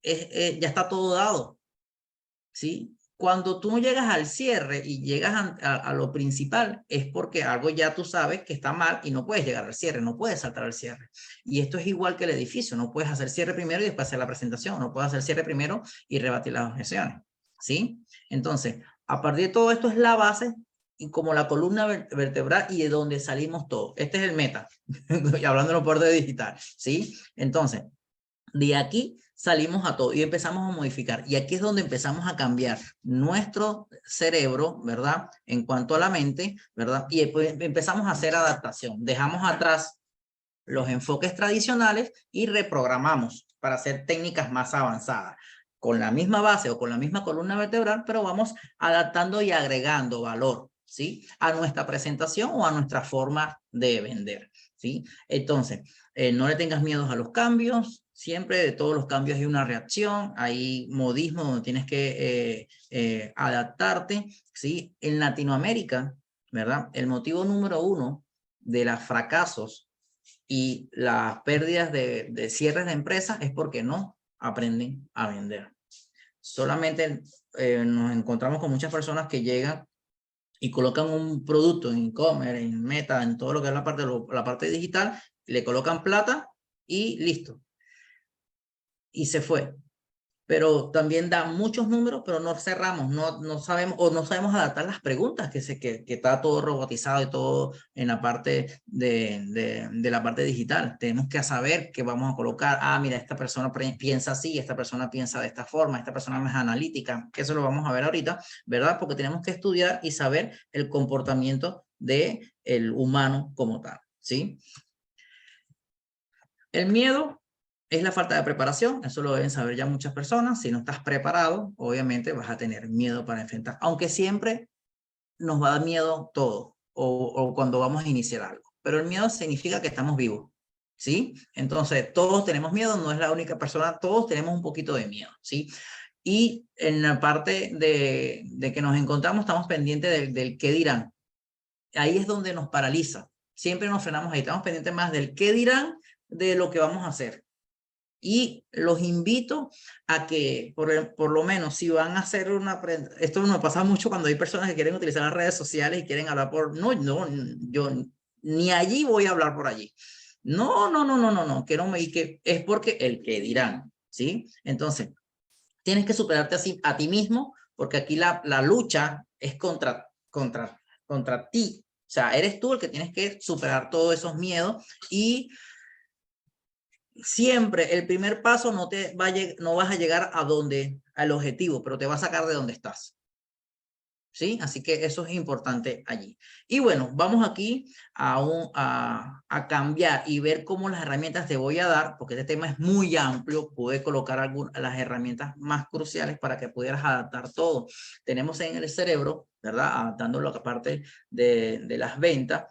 ya está todo dado, ¿sí? Cuando tú llegas al cierre y llegas a lo principal, es porque algo ya tú sabes que está mal y no puedes llegar al cierre, no puedes saltar al cierre. Y esto es igual que el edificio, no puedes hacer cierre primero y después hacer la presentación, no puedes hacer cierre primero y rebatir las objeciones, ¿sí? Entonces, a partir de todo esto es la base y como la columna vertebral y de donde salimos todos. Este es el meta, hablando de la parte digital, ¿sí? Entonces, de aquí salimos a todo y empezamos a modificar. Y aquí es donde empezamos a cambiar nuestro cerebro, ¿verdad? En cuanto a la mente, ¿verdad? Y después empezamos a hacer adaptación. Dejamos atrás los enfoques tradicionales y reprogramamos para hacer técnicas más avanzadas. Con la misma base o con la misma columna vertebral, pero vamos adaptando y agregando valor, ¿sí? A nuestra presentación o a nuestra forma de vender, ¿sí? Entonces, no le tengas miedo a los cambios. Siempre de todos los cambios hay una reacción, hay modismo donde tienes que adaptarte, ¿sí? En Latinoamérica, ¿verdad? El motivo número 1 de los fracasos y las pérdidas de cierres de empresas es porque no aprenden a vender. Solamente nos encontramos con muchas personas que llegan y colocan un producto en e-commerce, en Meta, en todo lo que es la parte digital, le colocan plata y listo. Y se fue. Pero también da muchos números, pero no cerramos, no sabemos, o no sabemos adaptar las preguntas, que está todo robotizado y todo en la parte de la parte digital. Tenemos que saber qué vamos a colocar. Ah, mira, esta persona piensa así, esta persona piensa de esta forma, esta persona es más analítica. Eso lo vamos a ver ahorita, ¿verdad? Porque tenemos que estudiar y saber el comportamiento del humano como tal, ¿sí? El miedo es la falta de preparación, eso lo deben saber ya muchas personas. Si no estás preparado, obviamente vas a tener miedo para enfrentar, aunque siempre nos va a dar miedo todo, o cuando vamos a iniciar algo. Pero el miedo significa que estamos vivos, ¿sí? Entonces, todos tenemos miedo, no es la única persona, todos tenemos un poquito de miedo, ¿sí? Y en la parte de que nos encontramos, estamos pendientes del qué dirán. Ahí es donde nos paraliza. Siempre nos frenamos ahí, estamos pendientes más del qué dirán de lo que vamos a hacer. Y los invito a que, por lo menos, si van a hacer esto nos pasa mucho cuando hay personas que quieren utilizar las redes sociales y quieren hablar yo ni allí voy a hablar por allí. Que es porque el que dirán, ¿sí? Entonces, tienes que superarte a ti mismo, porque aquí la lucha es contra ti. O sea, eres tú el que tienes que superar todos esos miedos y siempre el primer paso no vas a llegar al objetivo, pero te va a sacar de donde estás. ¿Sí? Así que eso es importante allí. Y bueno, vamos aquí a cambiar y ver cómo las herramientas te voy a dar, porque este tema es muy amplio, pude colocar las herramientas más cruciales para que pudieras adaptar todo. Tenemos en el cerebro, ¿verdad? Adaptándolo a la parte de las ventas,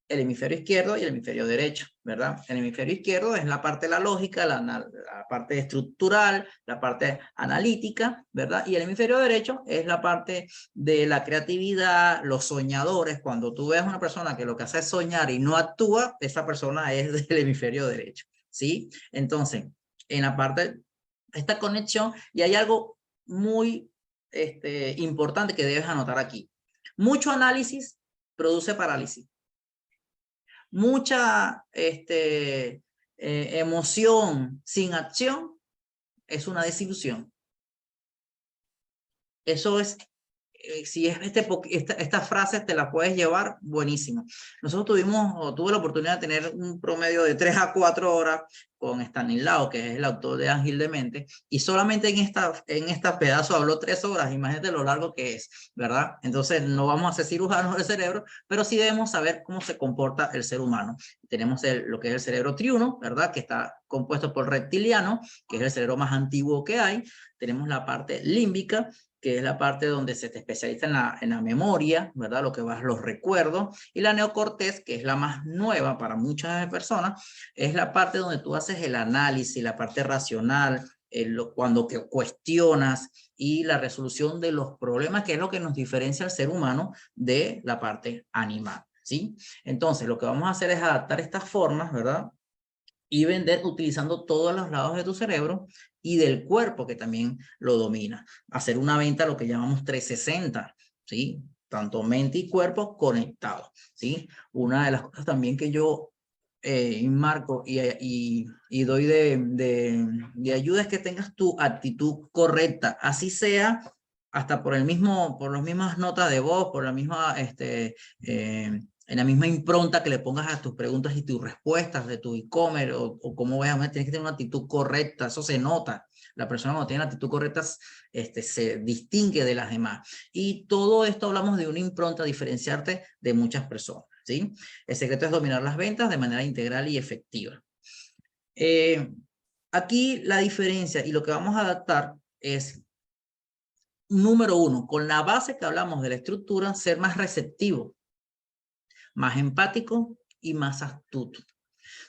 el hemisferio izquierdo y el hemisferio derecho, ¿verdad? El hemisferio izquierdo es la parte de la lógica, la parte estructural, la parte analítica, ¿verdad? Y el hemisferio derecho es la parte de la creatividad, los soñadores. Cuando tú ves a una persona que lo que hace es soñar y no actúa, esa persona es del hemisferio derecho, ¿sí? Entonces, en la parte, esta conexión, y hay algo muy importante que debes anotar aquí. Mucho análisis produce parálisis. Mucha emoción sin acción es una desilusión. Eso es, si es estas frases te las puedes llevar, buenísimo. Nosotros tuve la oportunidad de tener un promedio de 3 a 4 horas con Stanislao, que es el autor de Ágil de Mente, y solamente en esta pedazo habló 3 horas. Imagínate lo largo que es, ¿verdad? Entonces no vamos a ser cirujanos del cerebro, pero sí debemos saber cómo se comporta el ser humano. Tenemos lo que es el cerebro triuno, ¿verdad? Que está compuesto por reptiliano, que es el cerebro más antiguo que hay. Tenemos la parte límbica, que es la parte donde se te especializa en la memoria, ¿verdad? Los recuerdos, y la neocortez, que es la más nueva para muchas personas, es la parte donde tú haces el análisis, la parte racional, cuando cuestionas y la resolución de los problemas, que es lo que nos diferencia al ser humano de la parte animal, ¿sí? Entonces, lo que vamos a hacer es adaptar estas formas, ¿verdad? y vender utilizando todos los lados de tu cerebro y del cuerpo que también lo domina. Hacer una venta lo que llamamos 360, ¿sí? Tanto mente y cuerpo conectados, ¿sí? Una de las cosas también que yo marco y doy de ayuda es que tengas tu actitud correcta, así sea hasta por las mismas notas de voz, por la misma, en la misma impronta que le pongas a tus preguntas y tus respuestas de tu e-commerce o cómo veas, tienes que tener una actitud correcta, eso se nota. La persona cuando tiene la actitud correcta se distingue de las demás. Y todo esto hablamos de una impronta, diferenciarte de muchas personas, ¿sí? El secreto es dominar las ventas de manera integral y efectiva. Aquí la diferencia y lo que vamos a adaptar es, número uno, con la base que hablamos de la estructura, ser más receptivo, más empático y más astuto.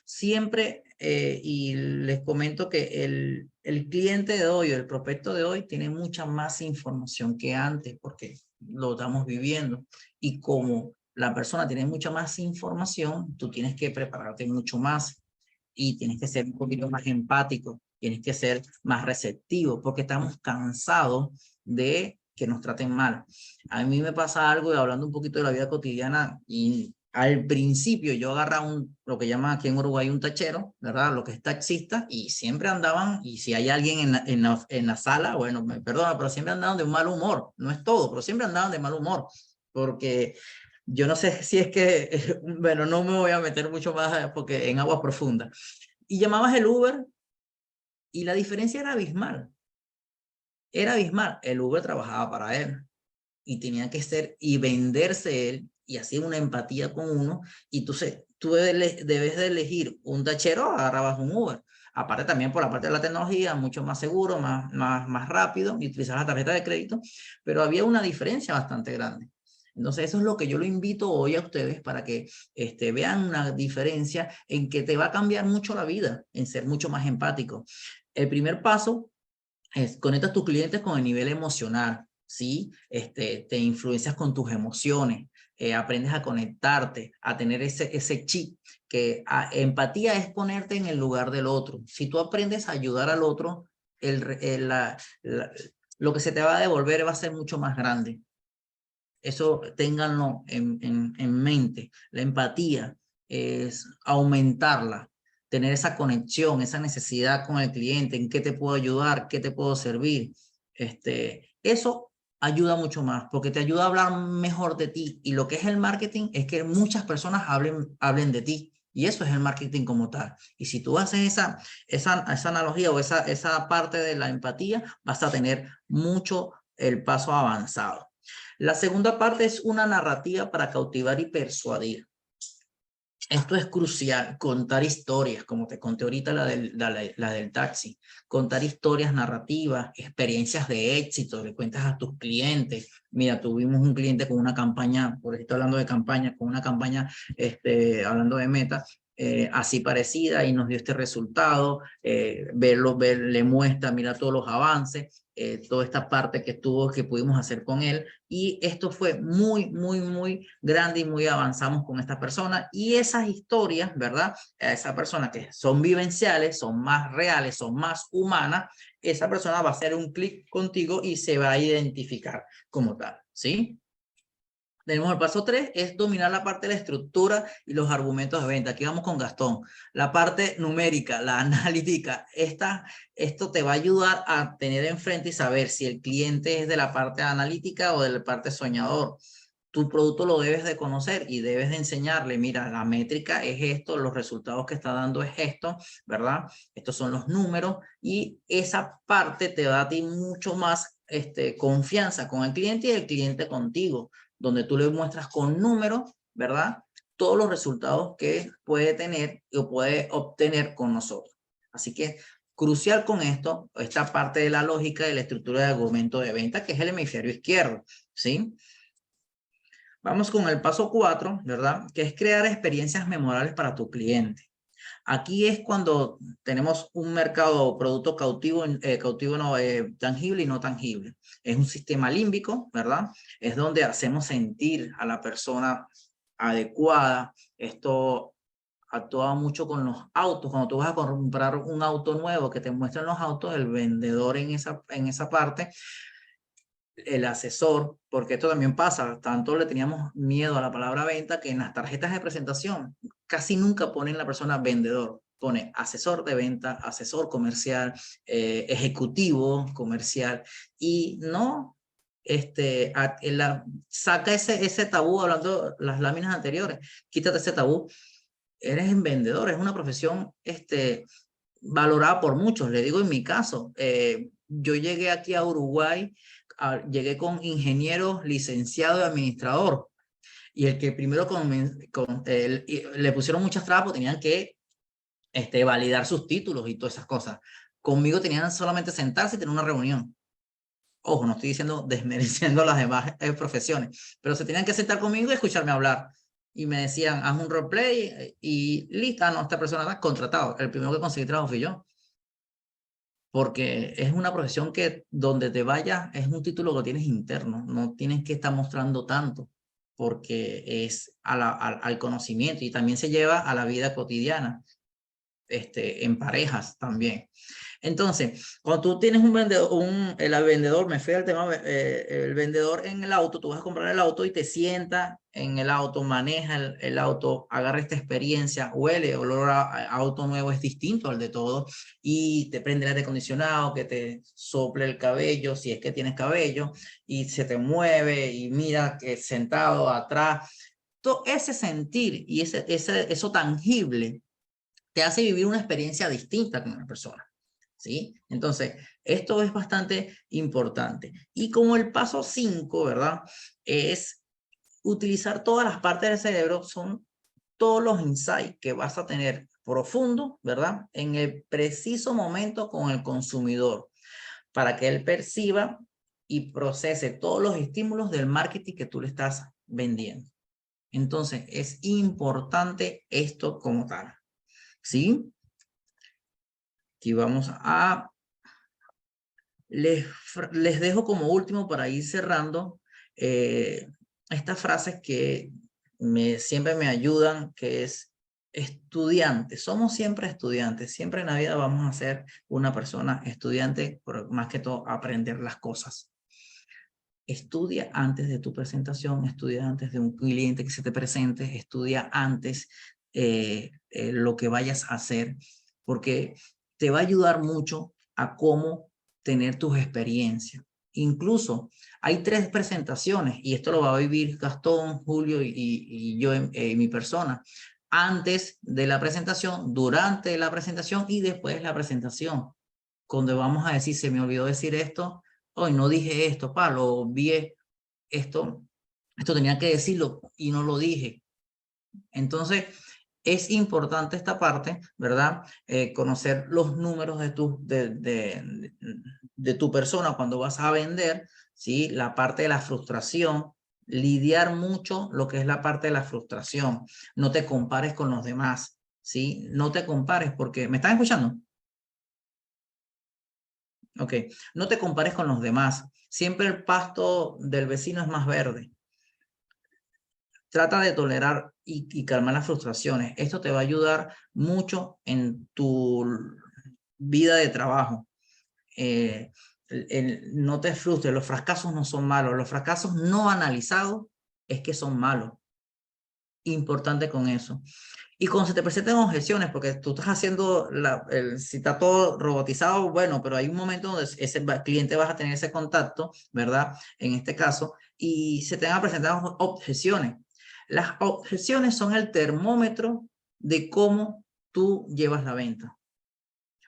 Siempre, y les comento que el cliente de hoy, el prospecto de hoy, tiene mucha más información que antes, porque lo estamos viviendo. Y como la persona tiene mucha más información, tú tienes que prepararte mucho más y tienes que ser un poquito más empático, tienes que ser más receptivo, porque estamos cansados de que nos traten mal. A mí me pasa algo, y hablando un poquito de la vida cotidiana, y al principio yo agarraba lo que llaman aquí en Uruguay un tachero, ¿verdad? Lo que es taxista, y siempre andaban, y si hay alguien en la sala, bueno, me perdona, pero siempre andaban de mal humor. No es todo, pero siempre andaban de mal humor, porque yo no sé si es que, bueno, no me voy a meter mucho más porque en aguas profundas. Y llamabas el Uber y la diferencia era abismal. Era abismal. El Uber trabajaba para él y tenía que ser y venderse él y hacía una empatía con uno. Y entonces tú debes de elegir un tachero, agarrabas un Uber. Aparte también por la parte de la tecnología, mucho más seguro, más rápido, y utilizar la tarjeta de crédito, pero había una diferencia bastante grande. Entonces eso es lo que yo lo invito hoy a ustedes para que vean una diferencia en que te va a cambiar mucho la vida, en ser mucho más empático. El primer paso es conectas a tus clientes con el nivel emocional, ¿sí? Te influencias con tus emociones, aprendes a conectarte, a tener ese chip, que empatía es ponerte en el lugar del otro. Si tú aprendes a ayudar al otro, lo que se te va a devolver va a ser mucho más grande. Eso ténganlo en mente. La empatía es aumentarla, tener esa conexión, esa necesidad con el cliente, en qué te puedo ayudar, qué te puedo servir. Eso ayuda mucho más, porque te ayuda a hablar mejor de ti. Y lo que es el marketing es que muchas personas hablen de ti. Y eso es el marketing como tal. Y si tú haces esa analogía o esa parte de la empatía, vas a tener mucho el paso avanzado. La segunda parte es una narrativa para cautivar y persuadir. Esto es crucial, contar historias, como te conté ahorita la del taxi. Contar historias narrativas, experiencias de éxito, le cuentas a tus clientes. Mira, tuvimos un cliente con una campaña, por esto hablando de campaña, con una campaña, hablando de Meta, así parecida, y nos dio este resultado. Le muestra, mira todos los avances, toda esta parte que pudimos hacer con él, y esto fue muy grande y muy avanzamos con esta persona. Y esas historias, ¿verdad? A esa persona que son vivenciales, son más reales, son más humanas, esa persona va a hacer un clic contigo y se va a identificar como tal, ¿sí? Tenemos el paso 3, es dominar la parte de la estructura y los argumentos de venta. Aquí vamos con Gastón. La parte numérica, la analítica, esto te va a ayudar a tener enfrente y saber si el cliente es de la parte analítica o de la parte soñador. Tu producto lo debes de conocer y debes de enseñarle, mira, la métrica es esto, los resultados que está dando es esto, ¿verdad? Estos son los números, y esa parte te da a ti mucho más confianza con el cliente y el cliente contigo, donde tú le muestras con números, ¿verdad? Todos los resultados que puede tener o puede obtener con nosotros. Así que crucial con esto, esta parte de la lógica y la estructura de argumento de venta, que es el hemisferio izquierdo, ¿sí? Vamos con el paso 4, ¿verdad? Que es crear experiencias memorables para tu cliente. Aquí es cuando tenemos un mercado o producto cautivo, tangible y no tangible. Es un sistema límbico, ¿verdad? Es donde hacemos sentir a la persona adecuada. Esto actuaba mucho con los autos. Cuando tú vas a comprar un auto nuevo que te muestran los autos, el vendedor en esa parte, el asesor, porque esto también pasa, tanto le teníamos miedo a la palabra venta que en las tarjetas de presentación casi nunca ponen la persona vendedor, pone asesor de venta, asesor comercial, ejecutivo comercial, y no saca ese tabú, hablando de las láminas anteriores, quítate ese tabú. Eres un vendedor, es una profesión valorada por muchos. Le digo en mi caso, yo llegué aquí a Uruguay, llegué con ingeniero, licenciado y administrador, y el que primero le pusieron muchas trabas porque tenían que validar sus títulos y todas esas cosas. Conmigo tenían solamente sentarse y tener una reunión. Ojo, no estoy diciendo desmereciendo las demás profesiones, pero se tenían que sentar conmigo y escucharme hablar. Y me decían, haz un roleplay y lista, no, esta persona está contratado. El primero que conseguí trabajo fui yo. Porque es una profesión que donde te vayas es un título que tienes interno, no tienes que estar mostrando tanto, porque es al conocimiento y también se lleva a la vida cotidiana, en parejas también. Entonces, cuando tú tienes un vendedor, el vendedor, me fui al tema, el vendedor en el auto, tú vas a comprar el auto y te sienta en el auto, maneja el auto, agarra esta experiencia, huele, olor a auto nuevo es distinto al de todo, y te prende el aire acondicionado, que te sople el cabello, si es que tienes cabello, y se te mueve, y mira que sentado atrás, todo ese sentir y eso tangible te hace vivir una experiencia distinta con una persona. ¿Sí? Entonces, esto es bastante importante. Y como el paso 5, ¿verdad? Es utilizar todas las partes del cerebro, son todos los insights que vas a tener profundo, ¿verdad? En el preciso momento con el consumidor, para que él perciba y procese todos los estímulos del marketing que tú le estás vendiendo. Entonces, es importante esto como tal. ¿Sí? Aquí vamos a... Les dejo como último para ir cerrando estas frases que siempre me ayudan, que es estudiante. Somos siempre estudiantes. Siempre en la vida vamos a ser una persona estudiante, pero más que todo aprender las cosas. Estudia antes de tu presentación, estudia antes de un cliente que se te presente, estudia antes lo que vayas a hacer, porque te va a ayudar mucho a cómo tener tus experiencias. Incluso hay 3 presentaciones, y esto lo va a vivir Gastón, Julio y yo en mi persona. Antes de la presentación, durante la presentación y después de la presentación. Cuando vamos a decir, se me olvidó decir esto, hoy no dije esto, lo obvié, esto tenía que decirlo y no lo dije. Entonces, es importante esta parte, ¿verdad? Conocer los números de tu persona cuando vas a vender, ¿sí? La parte de la frustración, lidiar mucho lo que es la parte de la frustración. No te compares con los demás, ¿sí? No te compares porque... ¿Me están escuchando? Ok, no te compares con los demás. Siempre el pasto del vecino es más verde. Trata de tolerar y calmar las frustraciones. Esto te va a ayudar mucho en tu vida de trabajo. No te frustres, los fracasos no son malos. Los fracasos no analizados es que son malos. Importante con eso. Y cuando se te presenten objeciones, porque tú estás haciendo, si está todo robotizado, bueno, pero hay un momento donde ese cliente vas a tener ese contacto, ¿verdad? En este caso, y se te van a presentar objeciones. Las objeciones son el termómetro de cómo tú llevas la venta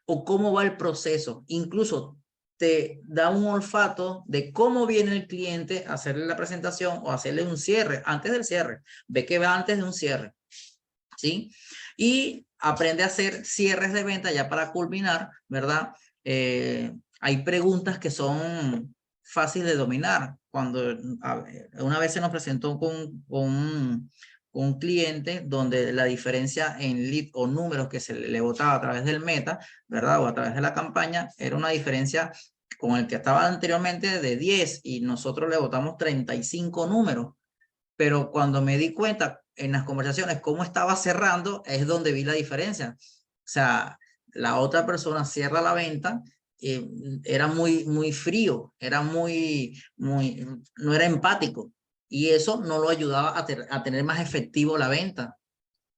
o cómo va el proceso. Incluso te da un olfato de cómo viene el cliente a hacerle la presentación o hacerle un cierre, antes del cierre. Ve que va antes de un cierre, ¿sí? Y aprende a hacer cierres de venta ya para culminar, ¿verdad? Hay preguntas que son fáciles de dominar. Cuando una vez se nos presentó con un cliente donde la diferencia en lead o números que se le botaba a través del meta, ¿verdad? O a través de la campaña, era una diferencia con el que estaba anteriormente de 10 y nosotros le botamos 35 números. Pero cuando me di cuenta en las conversaciones cómo estaba cerrando, es donde vi la diferencia. O sea, la otra persona cierra la venta, era muy frío, era no era empático. Y eso no lo ayudaba a tener más efectivo la venta.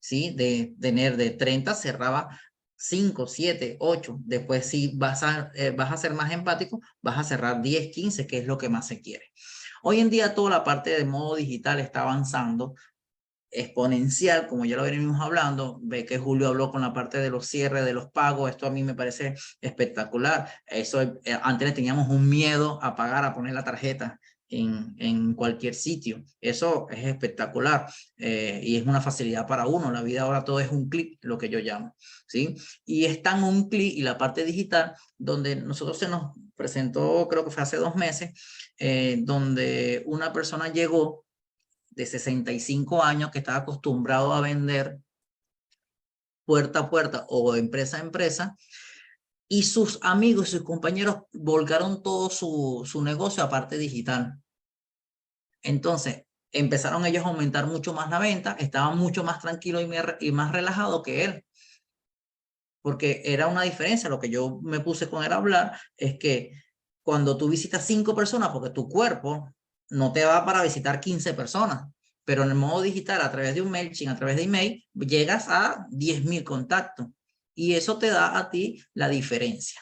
¿Sí? De tener de 30 cerraba 5, 7, 8. Después si vas a ser más empático, vas a cerrar 10, 15, que es lo que más se quiere. Hoy en día toda la parte de modo digital está avanzando exponencial, como ya lo venimos hablando. Ve que Julio habló con la parte de los cierres, de los pagos. Esto a mí me parece espectacular. Eso, antes le teníamos un miedo a pagar, a poner la tarjeta en cualquier sitio. Eso es espectacular, y es una facilidad para uno. La vida ahora todo es un clic, lo que yo llamo, ¿sí? Y es tan un clic, y la parte digital, donde nosotros se nos presentó, creo que fue hace 2 meses, donde una persona llegó de 65 años que estaba acostumbrado a vender puerta a puerta o empresa a empresa, y sus amigos y sus compañeros volcaron todo su negocio a parte digital. Entonces, empezaron ellos a aumentar mucho más la venta, estaban mucho más tranquilos y más relajados que él. Porque era una diferencia. Lo que yo me puse con él a hablar es que cuando tú visitas 5 personas, porque tu cuerpo no te va para visitar 15 personas, pero en el modo digital, a través de un MailChimp, a través de email, llegas a 10.000 contactos. Y eso te da a ti la diferencia,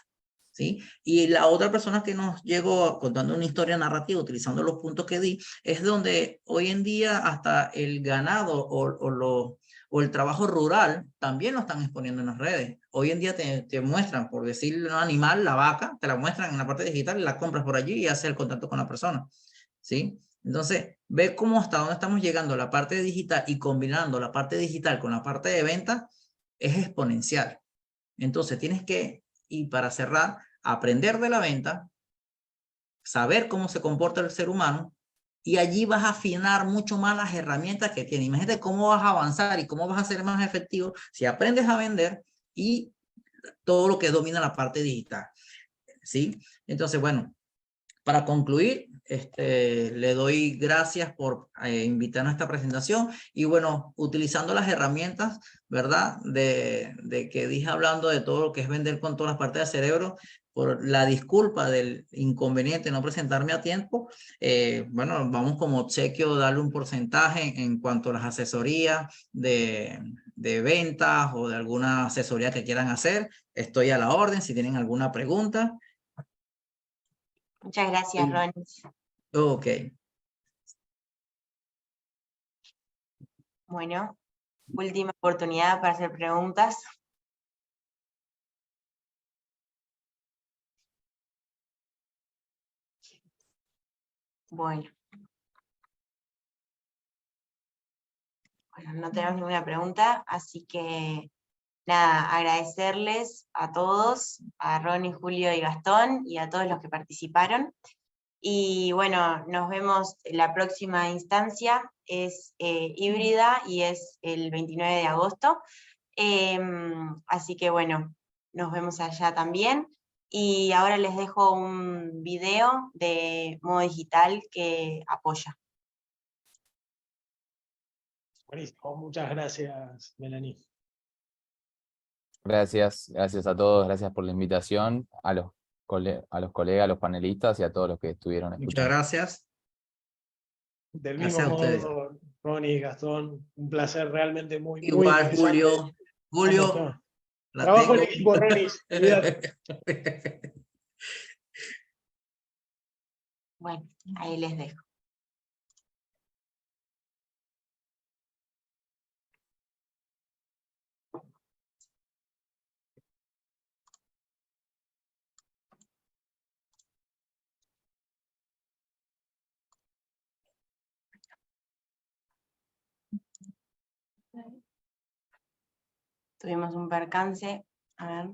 ¿sí? Y la otra persona que nos llegó contando una historia narrativa, utilizando los puntos que di, es donde hoy en día hasta el ganado o el trabajo rural también lo están exponiendo en las redes. Hoy en día te muestran, por decirle un animal, la vaca, te la muestran en la parte digital y la compras por allí y haces el contacto con la persona, ¿sí? Entonces, ve cómo hasta dónde estamos llegando la parte digital, y combinando la parte digital con la parte de venta es exponencial. Entonces, tienes que, y para cerrar, aprender de la venta, saber cómo se comporta el ser humano, y allí vas a afinar mucho más las herramientas que tienes. Imagínate cómo vas a avanzar y cómo vas a ser más efectivo si aprendes a vender y todo lo que domina la parte digital, ¿sí? Entonces, bueno, para concluir, le doy gracias por invitarnos a esta presentación, y bueno, utilizando las herramientas, ¿verdad? De que dije, hablando de todo lo que es vender con todas las partes del cerebro, por la disculpa del inconveniente de no presentarme a tiempo. Bueno, vamos como obsequio darle un porcentaje en cuanto a las asesorías de ventas o de alguna asesoría que quieran hacer. Estoy a la orden si tienen alguna pregunta. Muchas gracias, Ronnie. Ok. Bueno, última oportunidad para hacer preguntas. Bueno. Bueno, no tenemos ninguna pregunta, así que nada, agradecerles a todos, a Ronnie, Julio y Gastón, y a todos los que participaron. Y bueno, nos vemos en la próxima instancia, es híbrida y es el 29 de agosto. Así que bueno, nos vemos allá también. Y ahora les dejo un video de modo digital que apoya. Buenísimo, muchas gracias, Melanie. Gracias a todos, gracias por la invitación, a los colegas, a los panelistas y a todos los que estuvieron Muchas escuchando. gracias. Del Gracias mismo a ustedes. modo, Ronnie, Gastón, un placer realmente muy Igual, interesante. Julio, la Trabajo en tengo. equipo, Ronnie, olvídate. Bueno, ahí les dejo. Tuvimos un percance, a ver.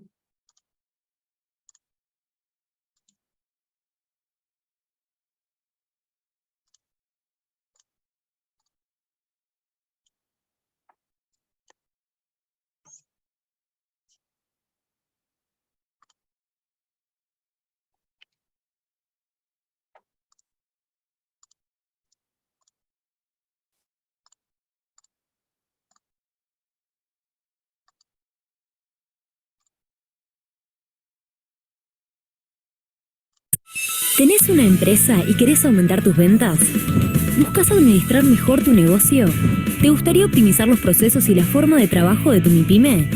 ¿Tenés una empresa y querés aumentar tus ventas? ¿Buscas administrar mejor tu negocio? ¿Te gustaría optimizar los procesos y la forma de trabajo de tu MIPYME?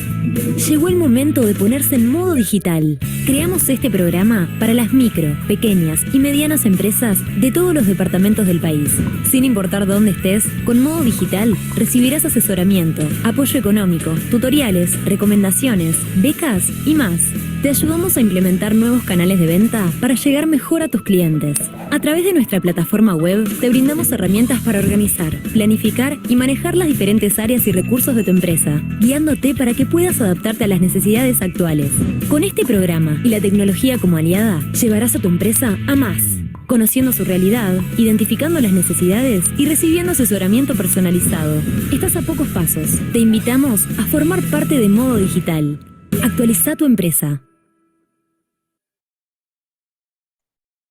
Llegó el momento de ponerse en modo digital. Creamos este programa para las micro, pequeñas y medianas empresas de todos los departamentos del país. Sin importar dónde estés, con Modo Digital recibirás asesoramiento, apoyo económico, tutoriales, recomendaciones, becas y más. Te ayudamos a implementar nuevos canales de venta para llegar mejor a tus clientes. A través de nuestra plataforma web te brindamos herramientas para organizar, planificar y manejar las diferentes áreas y recursos de tu empresa, guiándote para que puedas adaptarte a las necesidades actuales. Con este programa y la tecnología como aliada, llevarás a tu empresa a más, conociendo su realidad, identificando las necesidades y recibiendo asesoramiento personalizado. Estás a pocos pasos. Te invitamos a formar parte de Modo Digital. Actualiza tu empresa.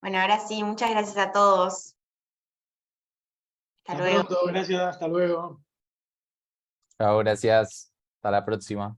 Bueno, ahora sí, muchas gracias a todos. Hasta luego. Pronto, gracias, hasta luego. Chao, gracias. Hasta la próxima.